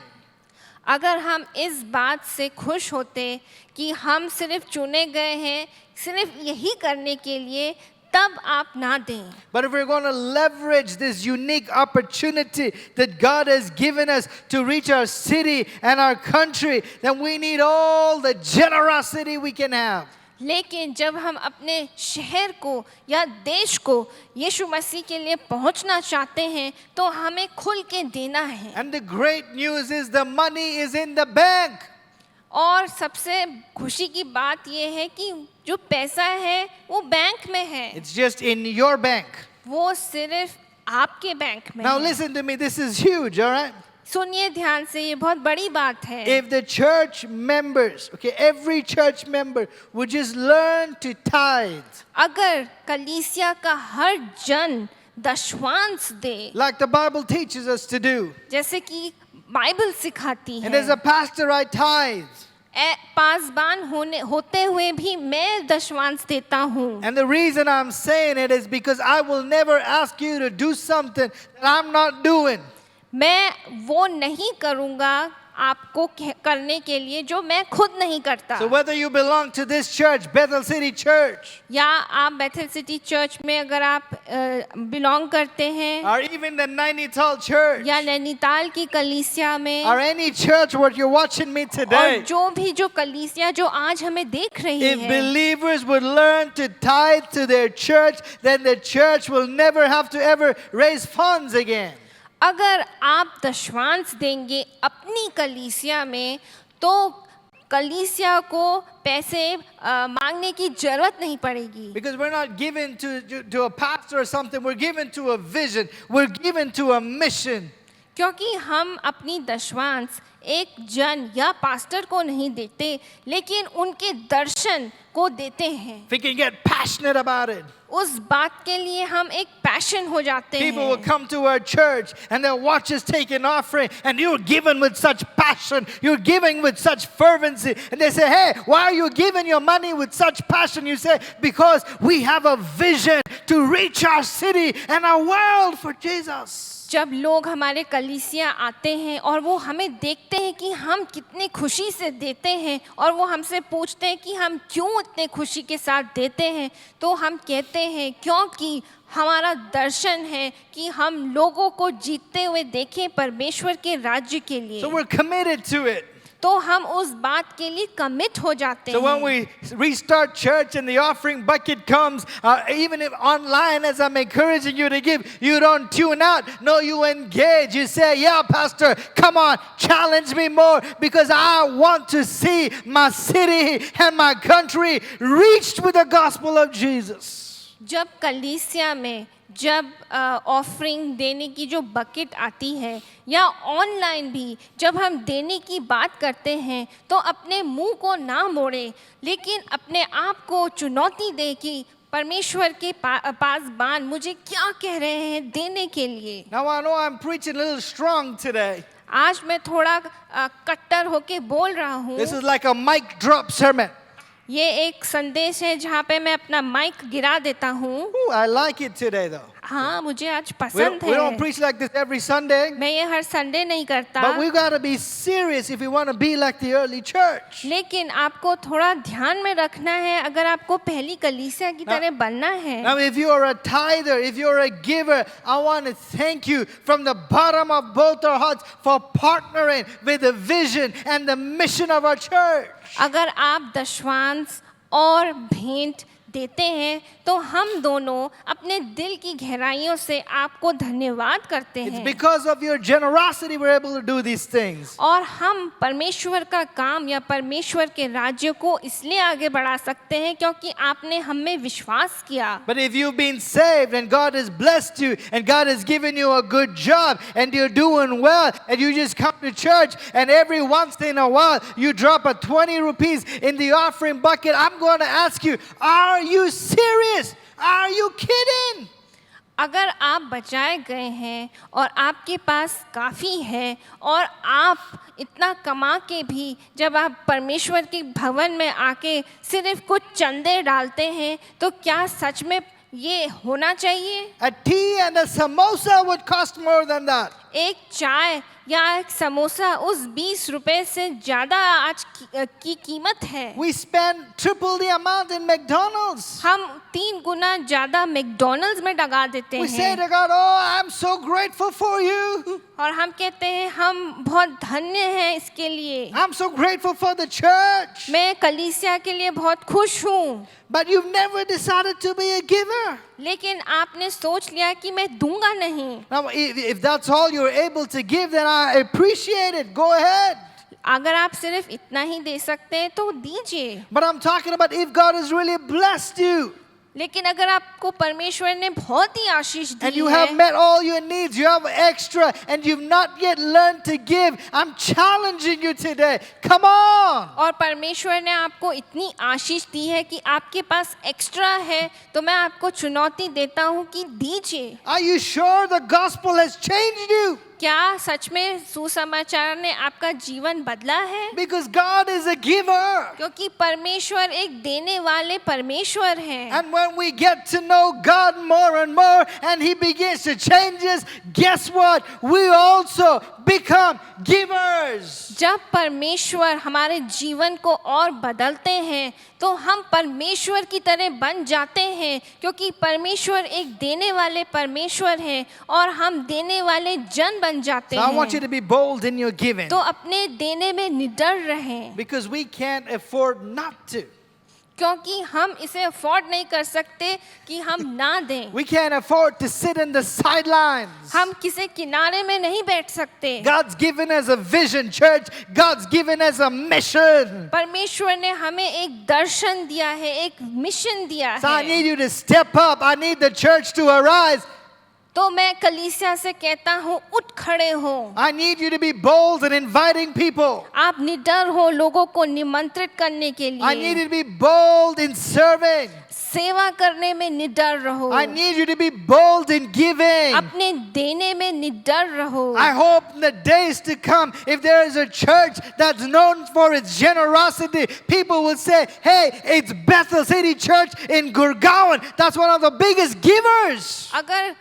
अगर हम इस बात से खुश होते कि हम सिर्फ चुने गए हैं सिर्फ यही करने के लिए, तब आप ना दें। But if we're going to leverage this unique opportunity that God has given us to reach our city and our country, then we need all the generosity we can have. लेकिन जब हम अपने शहर को या देश को यीशु मसीह के लिए पहुंचना चाहते हैं तो हमें खुल के देना है। And the great news is the money is in the bank. और सबसे खुशी की बात यह है कि जो पैसा है वो बैंक में है। It's just in your bank. वो सिर्फ आपके बैंक में Now है। listen to me, this is huge, all right? सुनिए ध्यान से, ये बहुत बड़ी बात है। If the church members, okay, every church member would just learn to tithe. अगर कलीसिया का हर जन दशवांश दे, Like the Bible teaches us to do. जैसे कि बाइबल सिखाती And as a है। pastor, I tithe. पासबान होते हुए भी मैं दशवांश देता हूँ। And the reason I'm saying it is because I will never ask you to do something that I'm not doing. मैं वो नहीं करूँगा आपको करने के लिए जो मैं खुद नहीं करता। So whether you belong to this church, Bethel City Church, या आप बेथल सिटी चर्च में अगर आप बिलोंग करते हैं, or even the Nainital Church, या नैनीताल की कलीसिया में, or any church where you're watching me और today, जो कलीसिया जो आज हमें देख रही if है, believers would learn to tithe to their church, then the church will never have to ever raise funds again. अगर आप दशमांश देंगे अपनी कलीसिया में तो कलीसिया को पैसे मांगने की जरूरत नहीं पड़ेगी। Because we're not given to a pastor or something, we're given to a vision, we're given to a mission. क्योंकि हम अपनी दशमांश एक जन या पास्टर को नहीं देते, लेकिन उनके दर्शन को देते हैं। If we can get passionate about it, उस बात के लिए हम एक पैशन हो जाते people will हैं। come to our church and they'll watch us take an offering, and you're giving with such passion, you're giving with such fervency, and they say, hey, why are you giving your money with such passion? You say, because we have a vision to reach our city and our world for Jesus. जब लोग हमारे कलीसिया आते हैं और वो हमें देखते हैं कि हम कितने खुशी से देते हैं, और वो हमसे पूछते हैं कि हम क्यों इतने खुशी के साथ देते हैं, तो हम कहते हैं क्योंकि हमारा दर्शन है कि हम लोगों को जीतते हुए देखें परमेश्वर के राज्य के लिए। So we're committed to it. तो हम उस बात के लिए कमिट हो जाते So when हैं। we restart church and the offering bucket comes, even if online, as I'm encouraging you to give, you don't tune out. No, you engage. You say, yeah, Pastor, come on, challenge me more, because I want to see my city and my country reached with the gospel of Jesus. जब कलीसिया में जब offering देने की जो bucket आती है, या ऑनलाइन भी जब हम देने की बात करते हैं, तो अपने मुंह को ना मोड़े, लेकिन अपने आप को चुनौती दे कि परमेश्वर के पासबान मुझे क्या कह रहे हैं देने के लिए। Now I know I'm preaching a little strong today. आज मैं थोड़ा कट्टर होके बोल रहा हूँ। This is like a mic drop sermon. ये एक संदेश है जहाँ पे मैं अपना माइक गिरा देता हूँ। Ooh, I like it today though. हाँ, मुझे आज We पसंद don't है। preach like this every Sunday, मैं ये हर संडे नहीं करता, but we got to be serious if we want to be like the early church. लेकिन आपको थोड़ा ध्यान में रखना है अगर आपको पहली कलीसिया की तरह बनना है। Now, if you are a tither, if you're a giver, I want to thank you from the bottom of both our hearts for partnering with the vision and the mission of our church. अगर आप दशमांश और भेंट देते हैं तो हम दोनों अपने दिल की गहराइयों से आपको धन्यवाद करते It's हैं। because of your generosity we're able to do these things. और हम परमेश्वर का काम या परमेश्वर के राज्य को इसलिए आगे बढ़ा सकते हैं क्योंकि आपने हम में विश्वास किया। But if you've been saved and God has blessed you and God has given you a good job and you're doing well and you just come to church and every once in a while you drop a 20 rupees in the offering bucket, I'm going to ask you, are you serious? Are you kidding? अगर आप बचाए गए हैं और आपके पास काफ़ी है और आप इतना कमा के भी जब आप परमेश्वर के भवन में आके सिर्फ कुछ चंदे डालते हैं, तो क्या सच में ये होना चाहिए? A tea and a samosa would cost more than that. एक चाय या एक समोसा उस 20 रुपए से ज़्यादा आज की कीमत है। We spend triple the amount in McDonald's. हम 3 गुना ज़्यादा मैकडॉनल्ड्स में डगा देते We say हैं to God, oh, I'm so grateful for you. और हम कहते हैं हम बहुत धन्य हैं इसके लिए। I'm so grateful for the church. मैं कलीसिया के लिए बहुत खुश हूँ, But you've never decided to be a giver. लेकिन आपने सोच लिया कि मैं दूंगा नहीं। Now, if that's all you're able to give, then I appreciate it. Go ahead. अगर आप सिर्फ इतना ही दे सकते हैं तो दीजिए, But I'm talking about if God has really blessed you लेकिन अगर आपको परमेश्वर ने बहुत ही आशीष and दी you have है met all your needs, you have extra, and you've not yet learned to give, I'm challenging you today. Come on. और परमेश्वर ने आपको इतनी आशीष दी है कि आपके पास एक्स्ट्रा है, तो मैं आपको चुनौती देता हूँ कि दीजिए। Are you sure the gospel has changed you? क्या सच में सुसमाचार ने आपका जीवन बदला है? Because God is a giver. क्योंकि परमेश्वर एक देने वाले परमेश्वर हैं। And when we get to know God more and more and He begins to change us, guess what? We also become givers. जब परमेश्वर हमारे जीवन को और बदलते हैं तो हम परमेश्वर की तरह बन जाते हैं, क्योंकि परमेश्वर एक देने वाले परमेश्वर हैं और हम देने वाले जन बन जाते So I want you हैं। to be bold in your giving तो अपने देने में निडर रहें, because we can't afford not to. क्योंकि हम इसे अफोर्ड नहीं कर सकते कि हम ना दें। We can't afford to sit in the sidelines. हम किसी किनारे में नहीं बैठ सकते। God's given us a vision, church. God's given us a mission. परमेश्वर ने हमें एक दर्शन दिया है, एक मिशन दिया So I है। need you to step up. I need the church to arise. तो मैं कलीसिया से कहता हूँ, उठ खड़े हो। I need you to be bold in inviting people. आप निडर हो लोगों को निमंत्रित करने के I need लिए। you to be bold in serving. सेवा करने में निडर रहो। I need you to be bold in giving. अपने देने में निडर रहो। I hope in the days to come, if there is a church that's known for its generosity, people will say, hey, it's Bethel City Church in Gurgaon. That's one of the biggest givers. अगर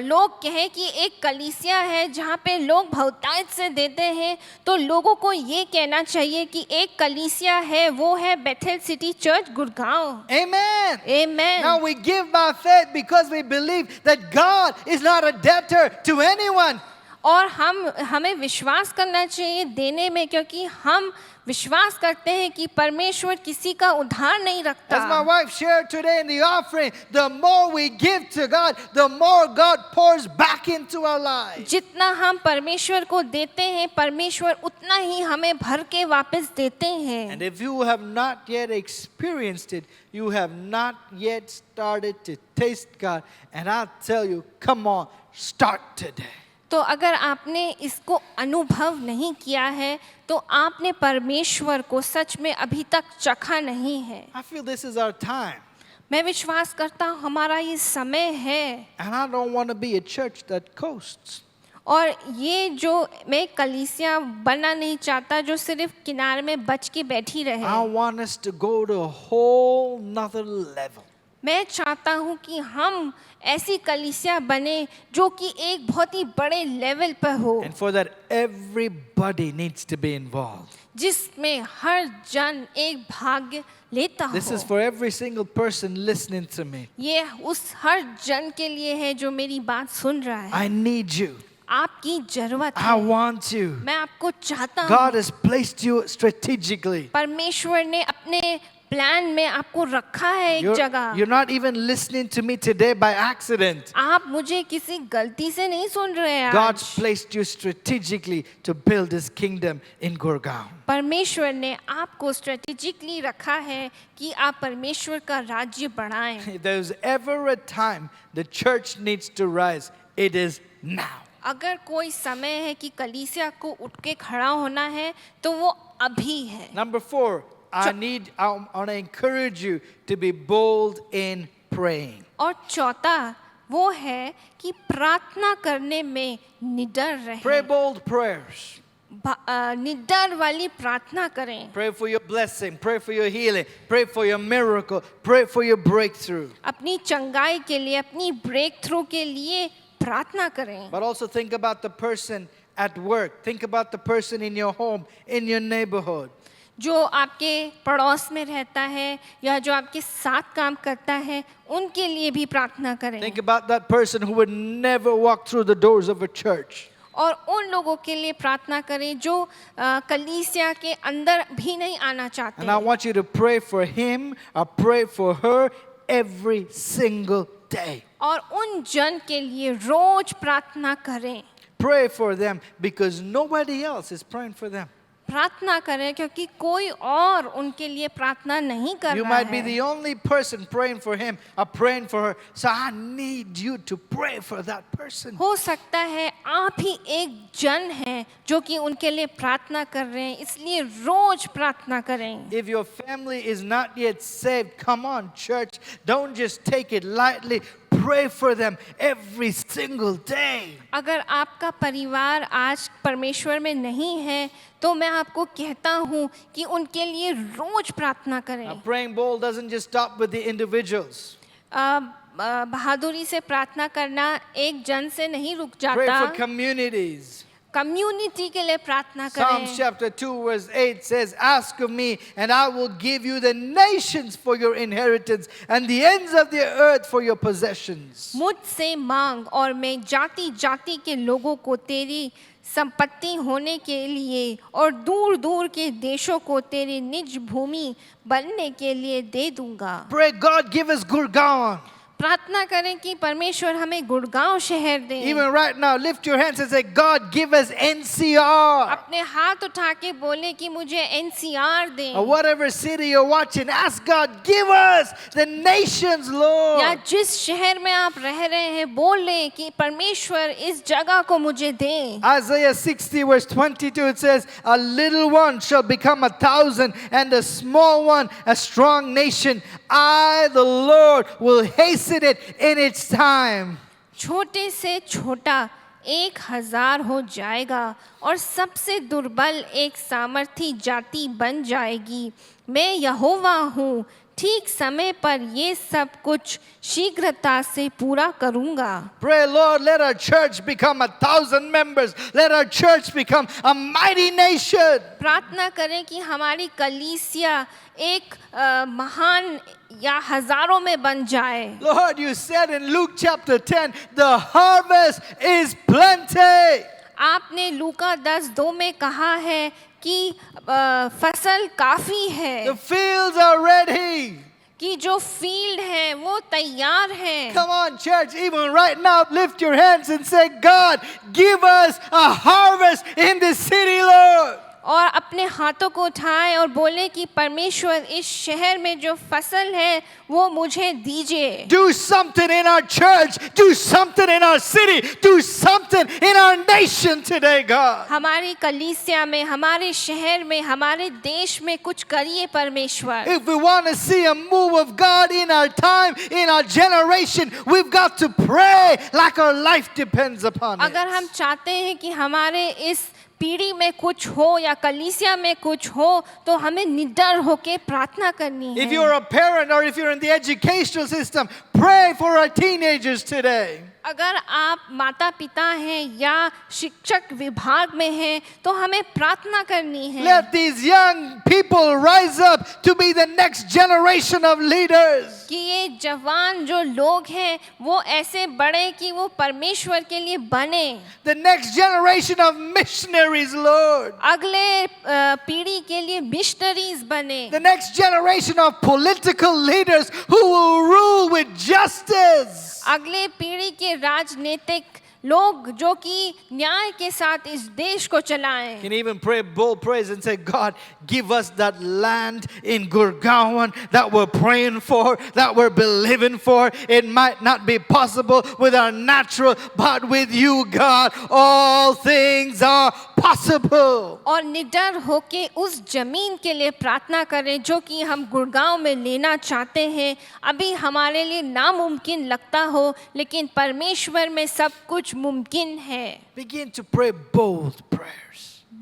लोग कहें कि एक कलीसिया है जहाँ पे लोग बहुतायत से देते हैं, तो लोगों को ये कहना चाहिए कि एक कलीसिया है, वो है Bethel city church Gurgaon. Amen. Amen. Now we give by faith because we believe that God is not a debtor to anyone. और हमें विश्वास करना चाहिए देने में, क्योंकि हम विश्वास करते हैं कि परमेश्वर किसी का उधार नहीं रखता। As my wife shared today in the offering, the more we give to God, the more God pours back into our lives. जितना हम परमेश्वर को देते हैं, परमेश्वर उतना ही हमें भर के वापस देते हैं। And if you have not yet experienced it, you have not yet started to taste God. And I'll tell you, come on, start today. तो अगर आपने इसको अनुभव नहीं किया है, तो आपने परमेश्वर को सच में अभी तक चखा नहीं है। I feel this is our time. मैं विश्वास करता हूँ हमारा ये समय है। And I don't want to be a church that coasts. और ये जो मैं कलीसिया बनना नहीं चाहता जो सिर्फ किनारे में बच के बैठी I रहे। want us to go to a whole nother level. मैं चाहता हूँ कि हम ऐसी कलीसिया बने जो कि एक बहुत ही बड़े लेवल पर हो, And for that, everybody needs to be involved. जिसमें हर जन एक भाग लेता This is हो। for every single person listening to me. ये उस हर जन के लिए है जो मेरी बात सुन रहा है। I need you. आपकी जरूरत I है। want you. मैं आपको चाहता God हूँ। has placed you strategically. परमेश्वर ने अपने प्लान में आपको रखा है एक जगह। You're not even listening to me today by accident. आप मुझे किसी गलती से नहीं सुन रहे हैं। God's आज placed you strategically to build His kingdom in Gurgaon. परमेश्वर ने आपको स्ट्रेटेजिकली रखा है कि आप परमेश्वर का राज्य बढ़ाएं। If there's ever a time the church needs to rise, it is now. अगर कोई समय है कि कलीसिया को उठ के खड़ा होना है, तो वो अभी है। Number 4, I want to encourage you to be bold in praying. और चौथा वो है कि प्रार्थना करने में निडर Pray रहें। bold prayers. निडर वाली प्रार्थना करें। Pray for your blessing. Pray for your healing. Pray for your miracle. Pray for your breakthrough. अपनी चंगाई के लिए, अपनी ब्रेक थ्रू के लिए प्रार्थना करें। But also think about the person at work. Think about the person in your home, in your neighborhood. जो आपके पड़ोस में रहता है या जो आपके साथ काम करता है, उनके लिए भी प्रार्थना करें। Think about that person who would never walk through the doors of a church. और उन लोगों के लिए प्रार्थना करें जो कलीसिया के अंदर भी नहीं आना चाहते। And I want you to pray for him or pray for her every single day. और उन जन के लिए रोज प्रार्थना करें। Pray for them because nobody else is praying for them. प्रार्थना करें क्योंकि कोई और उनके लिए प्रार्थना नहीं कर You रहा might be है। the only person praying for him or praying for her. So I need you to pray for that person. हो सकता है आप ही एक जन हैं जो कि उनके लिए प्रार्थना कर रहे हैं, इसलिए रोज प्रार्थना करें। If your family is not yet saved, come on, church. Don't just take it lightly. pray for them every single day. अगर आपका परिवार आज परमेश्वर में नहीं है तो मैं आपको कहता हूँ कि उनके लिए रोज प्रार्थना करें। Now, praying bold doesn't just stop with the individuals. बहादुरी से प्रार्थना करना एक जन से नहीं रुक Pray जाता, for communities. कम्युनिटी के लिए प्रार्थना Psalms करें। chapter 2 verse 8 says, "Ask of me, and I will give you the nations for your inheritance and the ends of the earth for your possessions." मुझसे मांग और मैं जाति जाति के लोगों को तेरी संपत्ति होने के लिए और दूर दूर के देशों को तेरी निज भूमि बनने के लिए दे दूंगा। Pray, God, give us Gurgaon. प्रार्थना करें कि परमेश्वर हमें गुड़गांव शहर दें। Even right now, lift your hands and say, "God, give us NCR." अपने हाथ उठा के बोले कि मुझे NCR दें। Or whatever city you're watching, ask God, "Give us the nations, या Lord." जिस शहर में आप रह रहे हैं बोले कि परमेश्वर इस जगह को मुझे दें। Isaiah 60 verse 22, it says, "A little one shall become 1,000, and a small one a strong nation. I, the Lord, will hasten it in its time." छोटे से छोटा 1,000 हो जाएगा और सबसे दुर्बल एक सामर्थी जाति बन जाएगी। मैं यहोवा हूँ, ठीक समय पर ये सब कुछ शीघ्रता से पूरा करूँगा। Pray, Lord, let our church become 1,000 members. Let our church become a mighty nation. प्रार्थना करें कि हमारी कलीसिया एक महान या हजारों में बन जाए। Lord, you said in Luke chapter 10, the harvest is plenty. आपने लूका 10:2 में कहा है कि फसल काफी है, The fields are ready. कि जो फील्ड है वो तैयार है। Come on, church, even right now, lift your hands and say, "God, give us a harvest in this city, Lord." और अपने हाथों को उठाएं और बोले कि परमेश्वर इस शहर में जो फसल है वो मुझे दीजिए। Do something in our church. Do something in our city. Do something in our nation today, God. हमारी कलीसिया में, हमारे शहर में, हमारे देश में कुछ करिए परमेश्वर। If we want to see a move of God in our time, in our generation, we've got to pray like our life depends upon अगर it. हम चाहते हैं कि हमारे इस पीढ़ी में कुछ हो या कलीसिया में कुछ हो तो हमें निडर होके प्रार्थना करनी If है। you're a parent or if you're in the educational system, pray for our teenagers today. अगर आप माता पिता हैं या शिक्षक विभाग में हैं तो हमें प्रार्थना करनी है। Let these young people rise up to be the next generation of leaders. कि ये जवान जो लोग हैं वो ऐसे बढ़े कि वो परमेश्वर के लिए बने। The next generation of missionaries, Lord. अगले पीढ़ी के लिए मिशनरीज बने। The next generation of political leaders who will rule with justice. अगले पीढ़ी के राजनीतिक लोग जो कि न्याय के साथ इस देश को चलाएं। Can even pray bold prayers and say, "God, give us that land in Gurgaon that we're praying for, that we're believing for. It might not be possible with our natural, but with you, God, all things are possible." और निडर होके उस जमीन के लिए प्रार्थना करें जो कि हम गुड़गांव में लेना चाहते हैं। अभी हमारे लिए नामुमकिन लगता हो लेकिन परमेश्वर में सब कुछ मुमकिन है। Begin to pray bold prayers.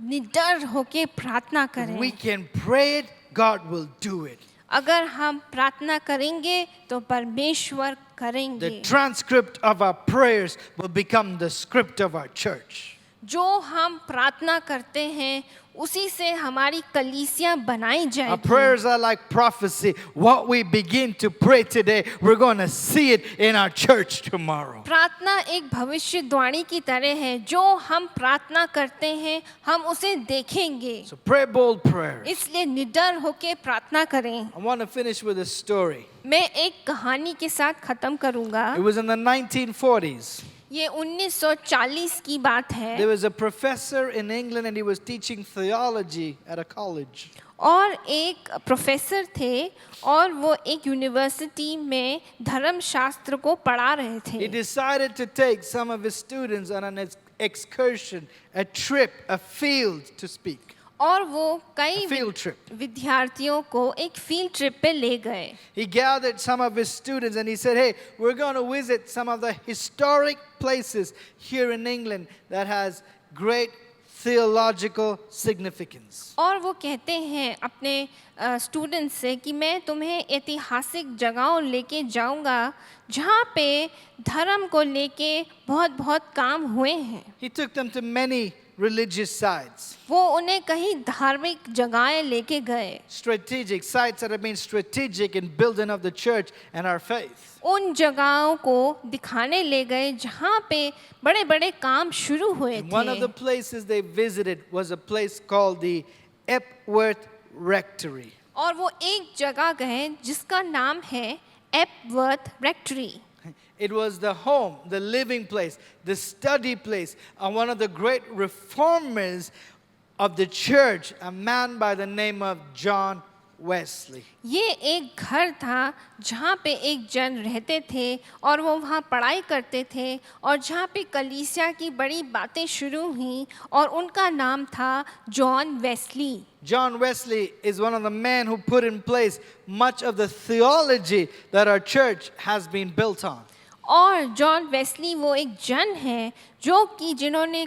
निडर होके प्रार्थना करें। We can pray it, God will do it. अगर हम प्रार्थना करेंगे तो परमेश्वर The करेंगे। transcript of our prayers will become the script of our church. जो हम प्रार्थना करते हैं उसी से हमारी कलीसिया बनाई Our जाएगी। prayers are like prophecy. What we begin to pray today, we're going to see it in our church tomorrow. प्रार्थना एक भविष्यवाणी की तरह है। जो हम प्रार्थना करते हैं हम उसे देखेंगे। So pray bold prayers. इसलिए निडर होके प्रार्थना करें। I want to finish with a story. मैं एक कहानी के साथ खत्म करूंगा। It was in the 1940s. ये 1940 की बात है। There was a professor in England and he was teaching theology at a college. और एक प्रोफेसर थे और वो एक यूनिवर्सिटी में धर्मशास्त्र को पढ़ा रहे He थे। decided to take some of his students on an excursion, a trip, a field to speak. और वो कई A field trip. विद्यार्थियों को एक फील्ड ट्रिप पे ले गए. He gathered some of his students and he said, hey, we're going to visit some of the historic places here in England that has great theological significance. और वो कहते हैं अपने स्टूडेंट्स से कि मैं तुम्हें ऐतिहासिक जगहों लेके जाऊंगा जहाँ पे धर्म को लेके बहुत बहुत काम हुए हैं. He took them to many religious sites, वो उन्हें कहीं धार्मिक जगहें लेके गए. strategic sites that have been strategic in building of the church and our faith. उन जगहों को दिखाने ले गए जहाँ पे बड़े बड़े काम शुरू हुए And one of the थे. places they visited was a place called the Epworth Rectory. और वो एक जगह गए जिसका नाम है एपवर्थ रेक्टरी. It was the home, the living place, the study place of one of the great reformers of the church, a man by the name of John Wesley. ये एक घर था जहाँ पे एक जन रहते थे और वो वहाँ पढ़ाई करते थे और जहाँ पे कलीसिया की बड़ी बातें शुरू हुई और उनका नाम था John Wesley. John Wesley is one of the men who put in place much of the theology that our church has been built on. और जॉन वेस्ली वो एक जन है जो कि जिन्होंने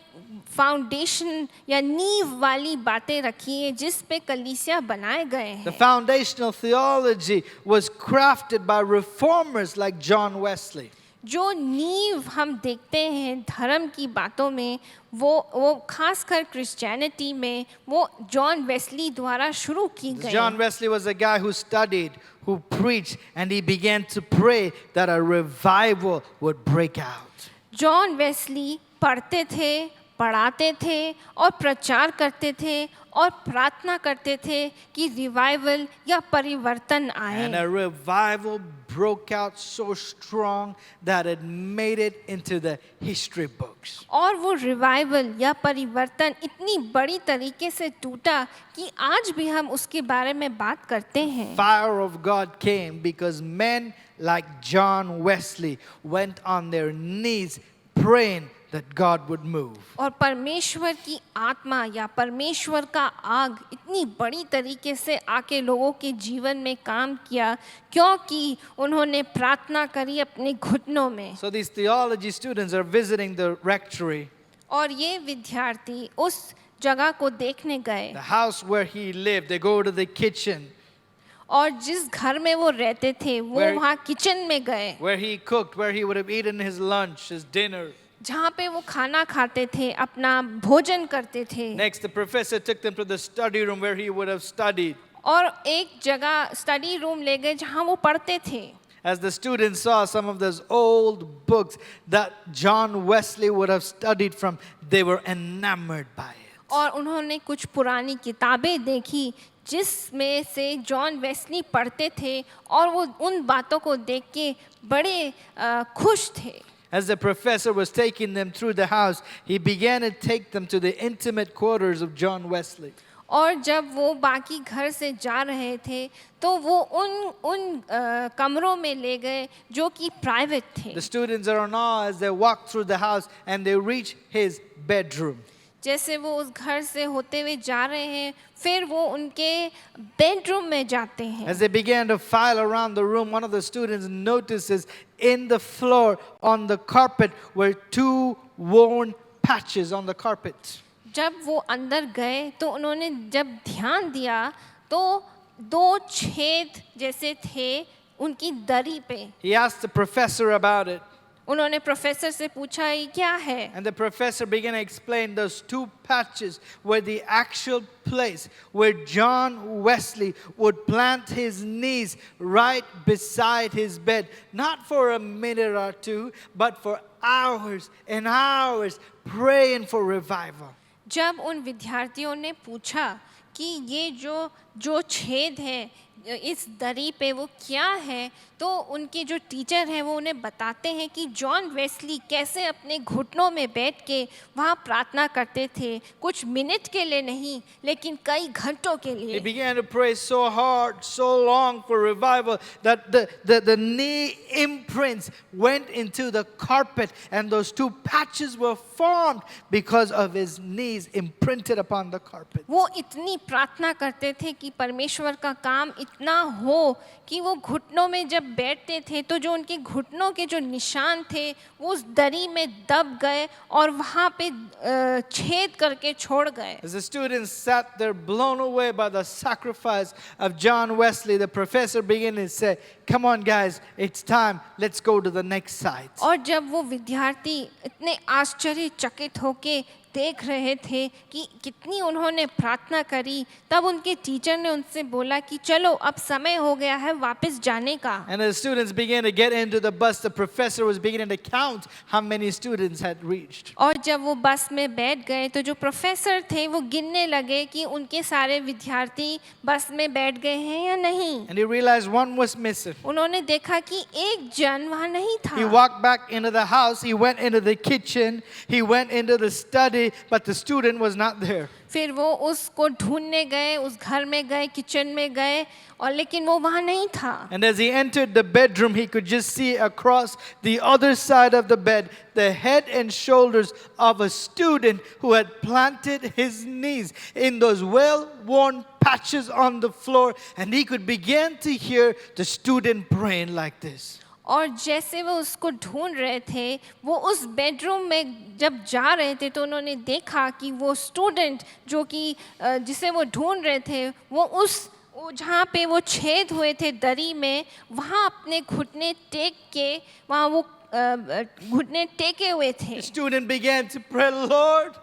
फाउंडेशन या नींव वाली बातें रखी है जिस पे कलीसिया बनाए गए The हैं. foundational theology was crafted by reformers like John Wesley. जो नींव हम देखते हैं धर्म की बातों में वो खासकर क्रिश्चियनिटी में वो जॉन वेस्ली द्वारा शुरू की गई. John Wesley was a guy who studied, who preached, and he began to pray that a revival would break out. John Wesley पढ़ते थे, पढ़ाते थे और प्रचार करते थे और प्रार्थना करते थे कि रिवाइवल या परिवर्तन And आए. a revival broke out so strong that it made it into the history books. और वो रिवाइवल या परिवर्तन इतनी बड़ी तरीके से टूटा कि आज भी हम उसके बारे में बात करते हैं. Fire of God came because men like John Wesley went on their knees praying that God would move. और परमेश्वर की आत्मा या परमेश्वर का आग इतनी बड़ी तरीके से आके लोगों के जीवन में काम किया क्योंकि उन्होंने प्रार्थना करी अपने घुटनों में. So these theology students are visiting the rectory, और ये विद्यार्थी उस जगह को देखने गए the house where he lived. They go to the kitchen और जिस घर में वो रहते थे वो Where- वहाँ किचन में गए where he cooked, where he would have eaten his lunch, his dinner. जहाँ पे वो खाना खाते थे अपना भोजन करते थे. Next, the professor took them to the study room where he would have studied. और एक जगह स्टडी रूम ले गए जहाँ वो पढ़ते थे. As the students saw some of those old books that John Wesley would have studied from, they were enamored by it. और उन्होंने कुछ पुरानी किताबें देखी जिसमें से जॉन वेस्ली पढ़ते थे और वो उन बातों को देख के बड़े खुश थे. As the professor was taking them through the house, he began to take them to the intimate quarters of John Wesley. और जब वो बाकी घर से जा रहे थे तो वो उन कमरों में ले गए जो कि प्राइवेट थे. The students are in awe as they walk through the house and they reach his bedroom. जैसे वो उस घर से होते हुए जा रहे हैं फिर वो उनके बेडरूम में जाते हैं. As they began to file around the room, one of the students notices in the floor on the carpet were two worn patches on the carpet. जब वो अंदर गए तो उन्होंने जब ध्यान दिया तो दो छेद जैसे थे उनकी दरी पे. He asked the professor about it, उन्होंने प्रोफेसर से पूछा ये क्या है. and the professor began to explain those two patches were the actual place where John Wesley would plant his knees right beside his bed, not for a minute or two, but for hours and hours praying for revival. जब उन विद्यार्थियों ने पूछा कि ये जो जो छेद है इस दरी पे वो क्या है, तो उनके जो टीचर हैं वो उन्हें बताते हैं कि जॉन वेस्ली कैसे अपने घुटनों में बैठ के वहाँ प्रार्थना करते थे, कुछ मिनट के लिए नहीं लेकिन कई घंटों के He लिए। began to pray so hard, so long for revival that the knee imprints went into the carpet and those two patches were formed because of his knees imprinted upon the carpet. वो इतनी प्रार्थना करते थे कि परमेश्वर का काम इतना हो कि वो घुटनों में जब बैठते थे तो जो उनके घुटनों के जो निशान थे वो उस दरी में दब गए और वहाँ पे छेद करके छोड़ गए। As the students sat there blown away by the sacrifice of John Wesley, the professor began to say, "Come on guys, it's time, let's go to the next site." और जब वो विद्यार्थी इतने आश्चर्यचकित होके देख रहे थे कि कितनी उन्होंने प्रार्थना करी, तब उनके टीचर ने उनसे बोला कि चलो अब समय हो गया है वापस जाने का। And as students began to get into the bus, the professor was beginning to count how many students had reached. और जब वो बस में बैठ गए तो जो प्रोफेसर थे वो गिनने लगे कि उनके सारे विद्यार्थी बस में बैठ गए हैं या नहीं। And he realized one was missing. उन्होंने देखा कि एक जन वहाँ नहीं He था। walked back into the house, he went into the kitchen, he went into the study, but the student was not there. फिर वो उसको ढूंढने गए, उस घर में गए, किचन में गए, और लेकिन वो वहाँ नहीं था। And as he entered the bedroom, he could just see across the other side of the bed the head and shoulders of a student who had planted his knees in those well-worn patches on the floor, and he could begin to hear the student praying like this. और जैसे वो उसको ढूंढ रहे थे, वो उस bedroom में जब जा रहे थे तो उन्होंने देखा कि वो स्टूडेंट जो कि जिसे वो ढूंढ रहे थे वो जहाँ पे वो छेद हुए थे दरी में, वहाँ अपने घुटने टेक के वहाँ वो घुटने टेके हुए थे। The student began to pray, "Lord,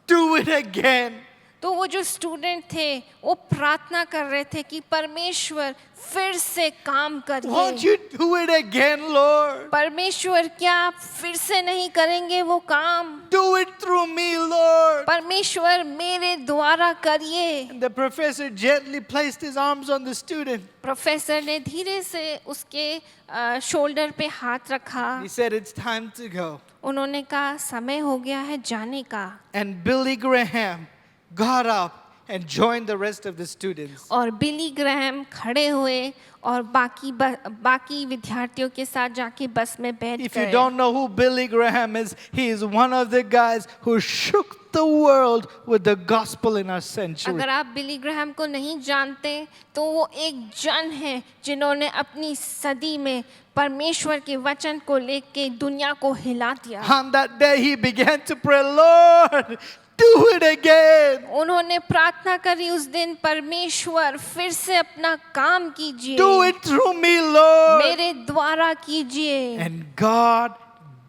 do it again." तो वो जो स्टूडेंट थे वो प्रार्थना कर रहे थे कि परमेश्वर फिर से काम Won't करिए। you do it again, Lord? परमेश्वर क्या आप फिर से नहीं करेंगे वो काम? Do it through me, Lord. परमेश्वर मेरे द्वारा करिए। And the professor gently placed his arms on the student. Professor ने धीरे से उसके शोल्डर पे हाथ रखा। He said, "It's time to go." उन्होंने कहा समय हो गया है जाने का। And Billy Graham got up and joined the rest of the students. और बिली ग्रैहम खड़े हुए और बाकी विद्यार्थियों के साथ जाके बस में बैठ If you गए। don't know who Billy Graham is, he is one of the guys who shook the world with the gospel in our century. अगर आप बिली ग्रैहम को नहीं जानते तो वो एक जन है जिन्होंने अपनी सदी में परमेश्वर के वचन को लेके दुनिया को हिला दिया। On that day, he began to pray, "Lord, do it again. उन्होंने प्रार्थना करी उस दिन, परमेश्वर फिर से अपना काम कीजिए, Do it through me, Lord." मेरे द्वारा कीजिए। And God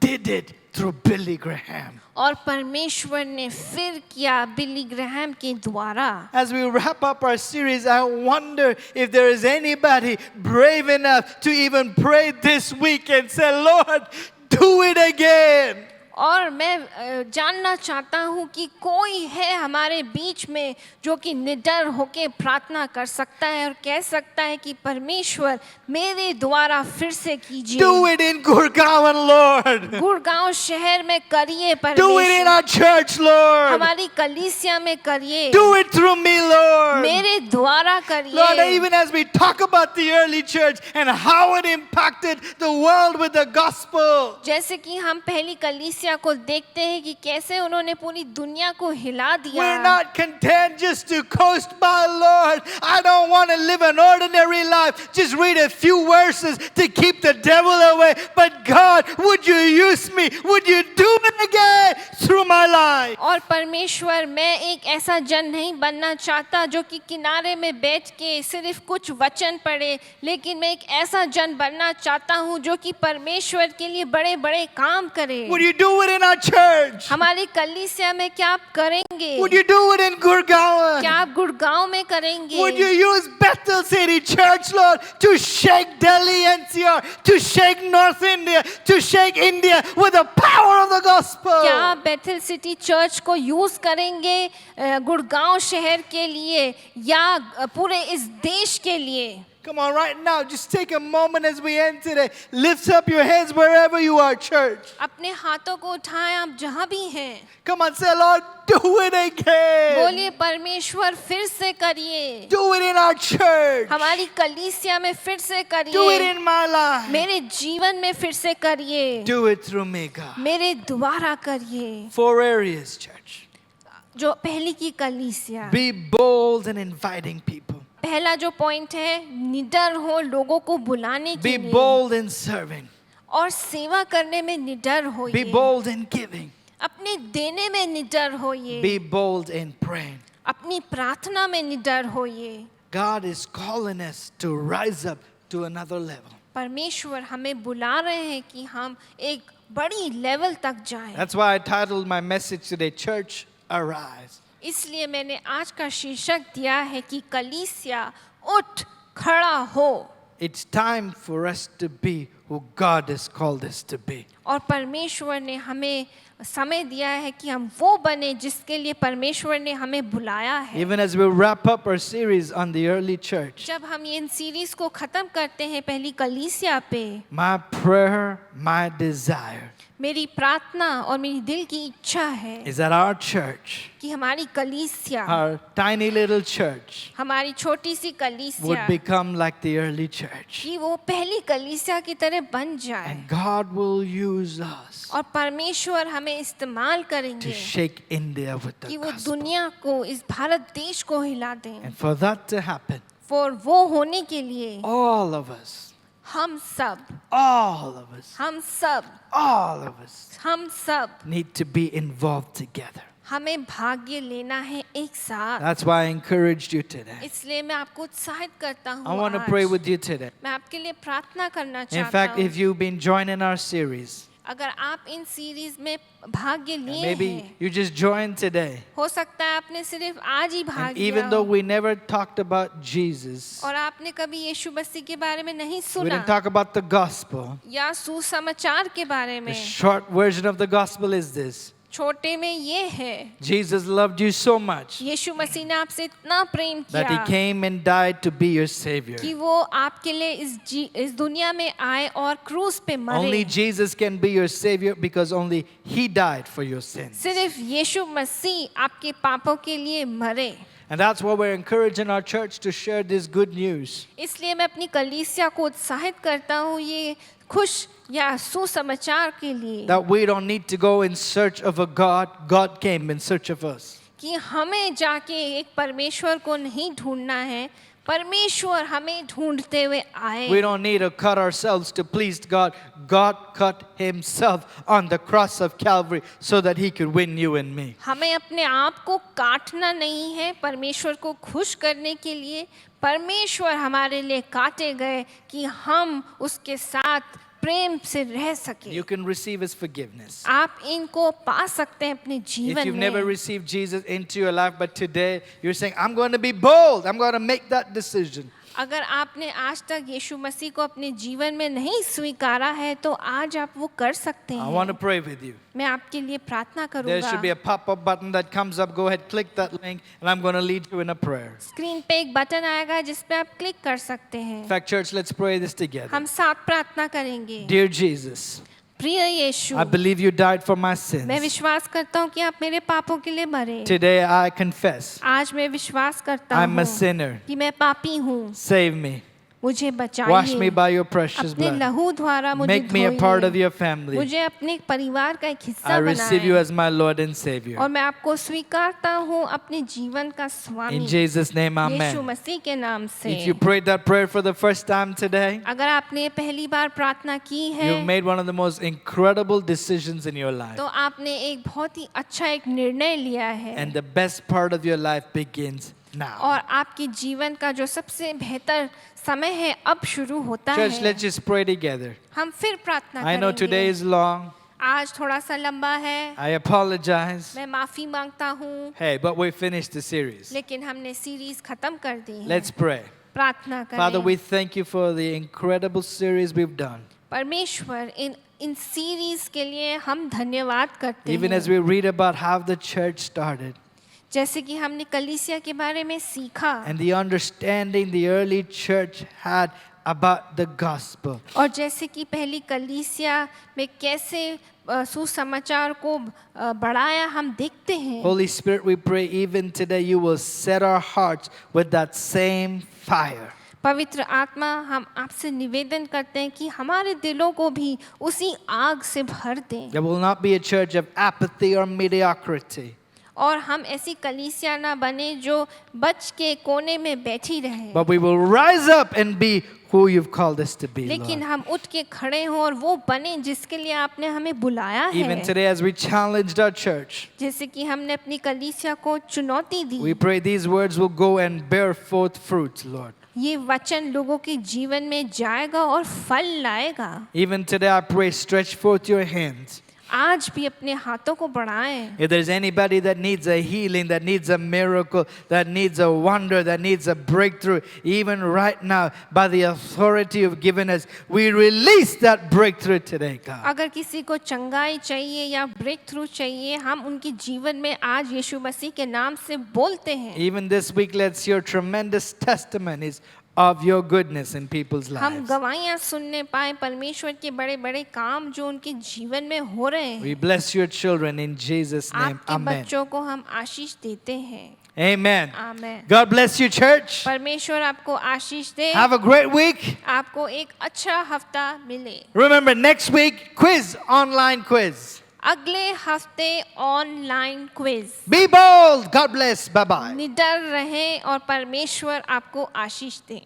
did it through Billy Graham. और परमेश्वर ने फिर किया बिली ग्रैहम के द्वारा। As we wrap up our series, I wonder if there is anybody brave enough to even pray this week and say, "Lord, do it again." और मैं जानना चाहता हूँ कि कोई है हमारे बीच में जो कि निडर होके प्रार्थना कर सकता है और कह सकता है कि परमेश्वर मेरे द्वारा फिर से कीजिए। Do it in Gurgaon, Lord. Gurgaon शहर में करिए Do it in परमेश्वर, our church, Lord. हमारी कलीसिया में करिए, Do it through me, Lord. मेरे द्वारा Lord, करिए। even as we talk about the early church and how it impacted the world with the gospel. जैसे कि हम पहली कलीसिया को देखते हैं कि कैसे उन्होंने पूरी दुनिया को हिला We're दिया। not content just to coast by, Lord. I don't want to live an ordinary life. Just read a few verses to keep the devil away. But God, would you use me? Would you do it again through my life? और परमेश्वर, मैं एक ऐसा जन नहीं बनना चाहता जो कि किनारे में बैठ के सिर्फ कुछ वचन पढ़े, लेकिन मैं एक ऐसा जन बनना चाहता हूँ जो कि परमेश्वर के लिए बड़े बड़े काम करे। Would you do do it in our church? हमारी कलीसिया में क्या आप करेंगे? Would you do it in Gurgaon? क्या आप गुड़गांव में करेंगे? Would you use Bethel City Church, Lord, to shake Delhi NCR, to shake North India, to shake India with the power of the gospel? क्या आप बेथल सिटी चर्च को use करेंगे गुड़गांव शहर के लिए या पूरे इस देश के लिए? Come on, right now, just take a moment as we end today. Lift up your hands wherever you are, church. अपने हाथों को उठाएं आप जहां भी हैं. Come on, say, Lord, do it again. बोलिए परमेश्वर फिर से करिए. Do it in our church. हमारी कलीसिया में फिर से Do it करिए. in my life. मेरे जीवन में फिर से करिए. Do it through me, God. मेरे द्वारा करिए. 4 areas, church. जो पहली की कलीसिया. Be bold in inviting people. पहला जो पॉइंट है, निडर हो लोगों को बुलाने के Be लिए bold in serving. और सेवा करने में निडर Be होइए. bold in giving. अपने देने में निडर होइए. Be bold in praying. अपनी प्रार्थना में निडर होइए. God is calling us to rise up to another level. परमेश्वर हमें बुला रहे हैं कि हम एक बड़ी लेवल तक जाएं. That's why I titled my message today, Church Arise. इसलिए मैंने आज का शीर्षक दिया है कि कलीसिया उठ खड़ा हो. It's time for us to be who God has called us to be. और परमेश्वर ने हमें समय दिया है कि हम वो बने जिसके लिए परमेश्वर ने हमें बुलाया है. Even as we wrap up our series on the early church, जब हम इन सीरीज को खत्म करते हैं पहली कलीसिया पे, my prayer, my desire मेरी प्रार्थना और मेरी दिल की इच्छा है is that our church, कि हमारी कलीसिया, our tiny little church, हमारी छोटी सी would कलीसिया, become like the early church. कि वो पहली कलीसिया की तरह बन जाए. And God will use us और परमेश्वर हमें इस्तेमाल to करेंगे shake India with the कि वो gospel. दुनिया को, इस भारत देश को हिला दें. And for that to happen, और वो होने के लिए all of us, हम सब all of us, हम सब all of us हम सब need to be involved together. हमें भाग्य लेना है एक साथ. That's why I encouraged you today. इसलिए मैं आपको उत्साहित करता हूँ. I want to आज. pray with you today. मैं आपके लिए प्रार्थना करना In चाहता fact, हूँ. if you've been joining our series, अगर आप इन सीरीज में भाग्य लिए maybe हैं, you just joined today, हो सकता है आपने सिर्फ आज ही भाग and लिया even though हो, we never talked about Jesus, और आपने कभी यीशु मसीह के बारे में नहीं we सुना didn't talk about the gospel. या सुसमाचार के बारे The में. short version of the gospel is this: छोटे में ये है, Jesus loved you so much यीशु मसीह ने आपसे इतना प्रेम that he किया came and died to be your savior. कि वो आपके लिए इस दुनिया में आए और क्रूस पे Only मरे. Jesus can be your savior because only he died for your sins. सिर्फ यीशु मसीह आपके पापों के लिए मरे. And that's why we're encouraging our church to share this good news. इसलिए मैं अपनी कलीसिया को उत्साहित करता हूँ ये खुश या सुसमाचार के लिए That we don't need to go in search of a God. God came in search of us. कि हमें जाके एक परमेश्वर को नहीं ढूंढना है, परमेश्वर हमें ढूंढते हुए आए. We don't need to cut ourselves to please God. God cut himself on the cross of Calvary so that he could win you and me. हमें अपने आप को काटना नहीं है परमेश्वर को खुश करने के लिए. परमेश्वर हमारे लिए काटे गए कि हम उसके साथ प्रेम से रह सके. You can receive his forgiveness. आप इनको पा सकते हैं अपने If जीवन you've never में. received Jesus into your life, but today you're saying, I'm going to be bold, I'm going to make that decision. अगर आपने आज तक यीशु मसीह को अपने जीवन में नहीं स्वीकारा है तो आज आप वो कर सकते I want to हैं. pray with you. मैं आपके लिए प्रार्थना There should be करूंगा. a pop-up button that comes up. Go ahead, click that link, and I'm going to lead you in a prayer. Screen पे एक बटन आएगा जिस पे आप क्लिक कर सकते In हैं. fact, church, let's pray this together. हम साथ प्रार्थना करेंगे. Dear Jesus, प्रिय यीशु, I believe you died for my मैं sins. विश्वास करता हूँ कि आप मेरे पापों के लिए मरे. Today I confess आज मैं विश्वास करता I'm a हूँ sinner. कि मैं पापी हूँ. Save me. मुझे Wash me बचाइए. by your precious अपने blood. लहू द्वारा मुझे Make me a part of धोइए. your family. मुझे अपने परिवार का एक I हिस्सा receive you बनाएं. as my Lord and Savior. और मैं आपको स्वीकारता हूँ अपने जीवन का स्वामी. In Jesus' name, Yeshu amen. मसीह के नाम से. If you prayed that prayer for the first time today, अगर आपने पहली बार प्रार्थना की है you've made one of the most incredible decisions in your life. तो आपने एक बहुत ही अच्छा एक निर्णय लिया है. And the best part of your life begins now. और आपके जीवन का जो सबसे बेहतर समय है अब शुरू होता Church, है. let's just pray together. हम फिर प्रार्थना I know today करेंगे. is long. आज थोड़ा सा लंबा है, I apologize. मैं माफी मांगता हूँ, Hey, but we finished the series. लेकिन हमने सीरीज खत्म कर दी है। Let's pray. प्रार्थना Father, we करें। thank you for the incredible series we've done. परमेश्वर इन सीरीज के लिए हम धन्यवाद करते Even as हैं। we read about how the church started जैसे कि हमने कलीसिया के बारे में सीखा and the understanding the early church had about the gospel. और जैसे कि पहली कलीसिया में कैसे सुसमाचार को बढ़ाया हम देखते हैं। Holy Spirit, we pray even today you will set our hearts with that same fire. पवित्र आत्मा, हम आपसे निवेदन करते हैं कि हमारे दिलों को भी उसी आग से भर दें There will not be a church of apathy or mediocrity, और हम ऐसी कलीसिया ना बने जो बच के कोने में बैठी रहे, but we will rise up and be who you've called us to be, लेकिन Lord. हम उठ के खड़े हों और वो बने जिसके लिए आपने हमें बुलाया Even है। today as we challenged our church, जैसे कि हमने अपनी कलीसिया को चुनौती दी, we pray these words will go and bear forth fruit, Lord. ये वचन लोगों के जीवन में जाएगा और फल लाएगा। Even today I pray stretch forth your hands. आज भी अपने हाथों को बढ़ाएं। If there's anybody that needs a healing, that needs a miracle, that needs a wonder, that needs a breakthrough, even right now, by the authority you've given us, we release that breakthrough today, God. अगर किसी को चंगाई चाहिए या break through चाहिए, हम उनके जीवन में आज यीशु मसीह के नाम से बोलते हैं। Even this week, let's hear tremendous testimonies of your goodness in people's हम lives. गवाहियाँ सुनने पाए परमेश्वर के बड़े बड़े काम जो उनके जीवन में हो रहे हैं। We bless your children in Jesus' name. आपके Amen. बच्चों को हम आशीष देते हैं। Amen. Amen. God bless you, church. परमेश्वर आपको आशीष दे। Have a great week. आपको एक अच्छा हफ्ता मिले। Remember, next week, quiz, online quiz. अगले हफ्ते online quiz. Be bold. God bless. Bye bye. निडर रहें और परमेश्वर आपको आशीष दे।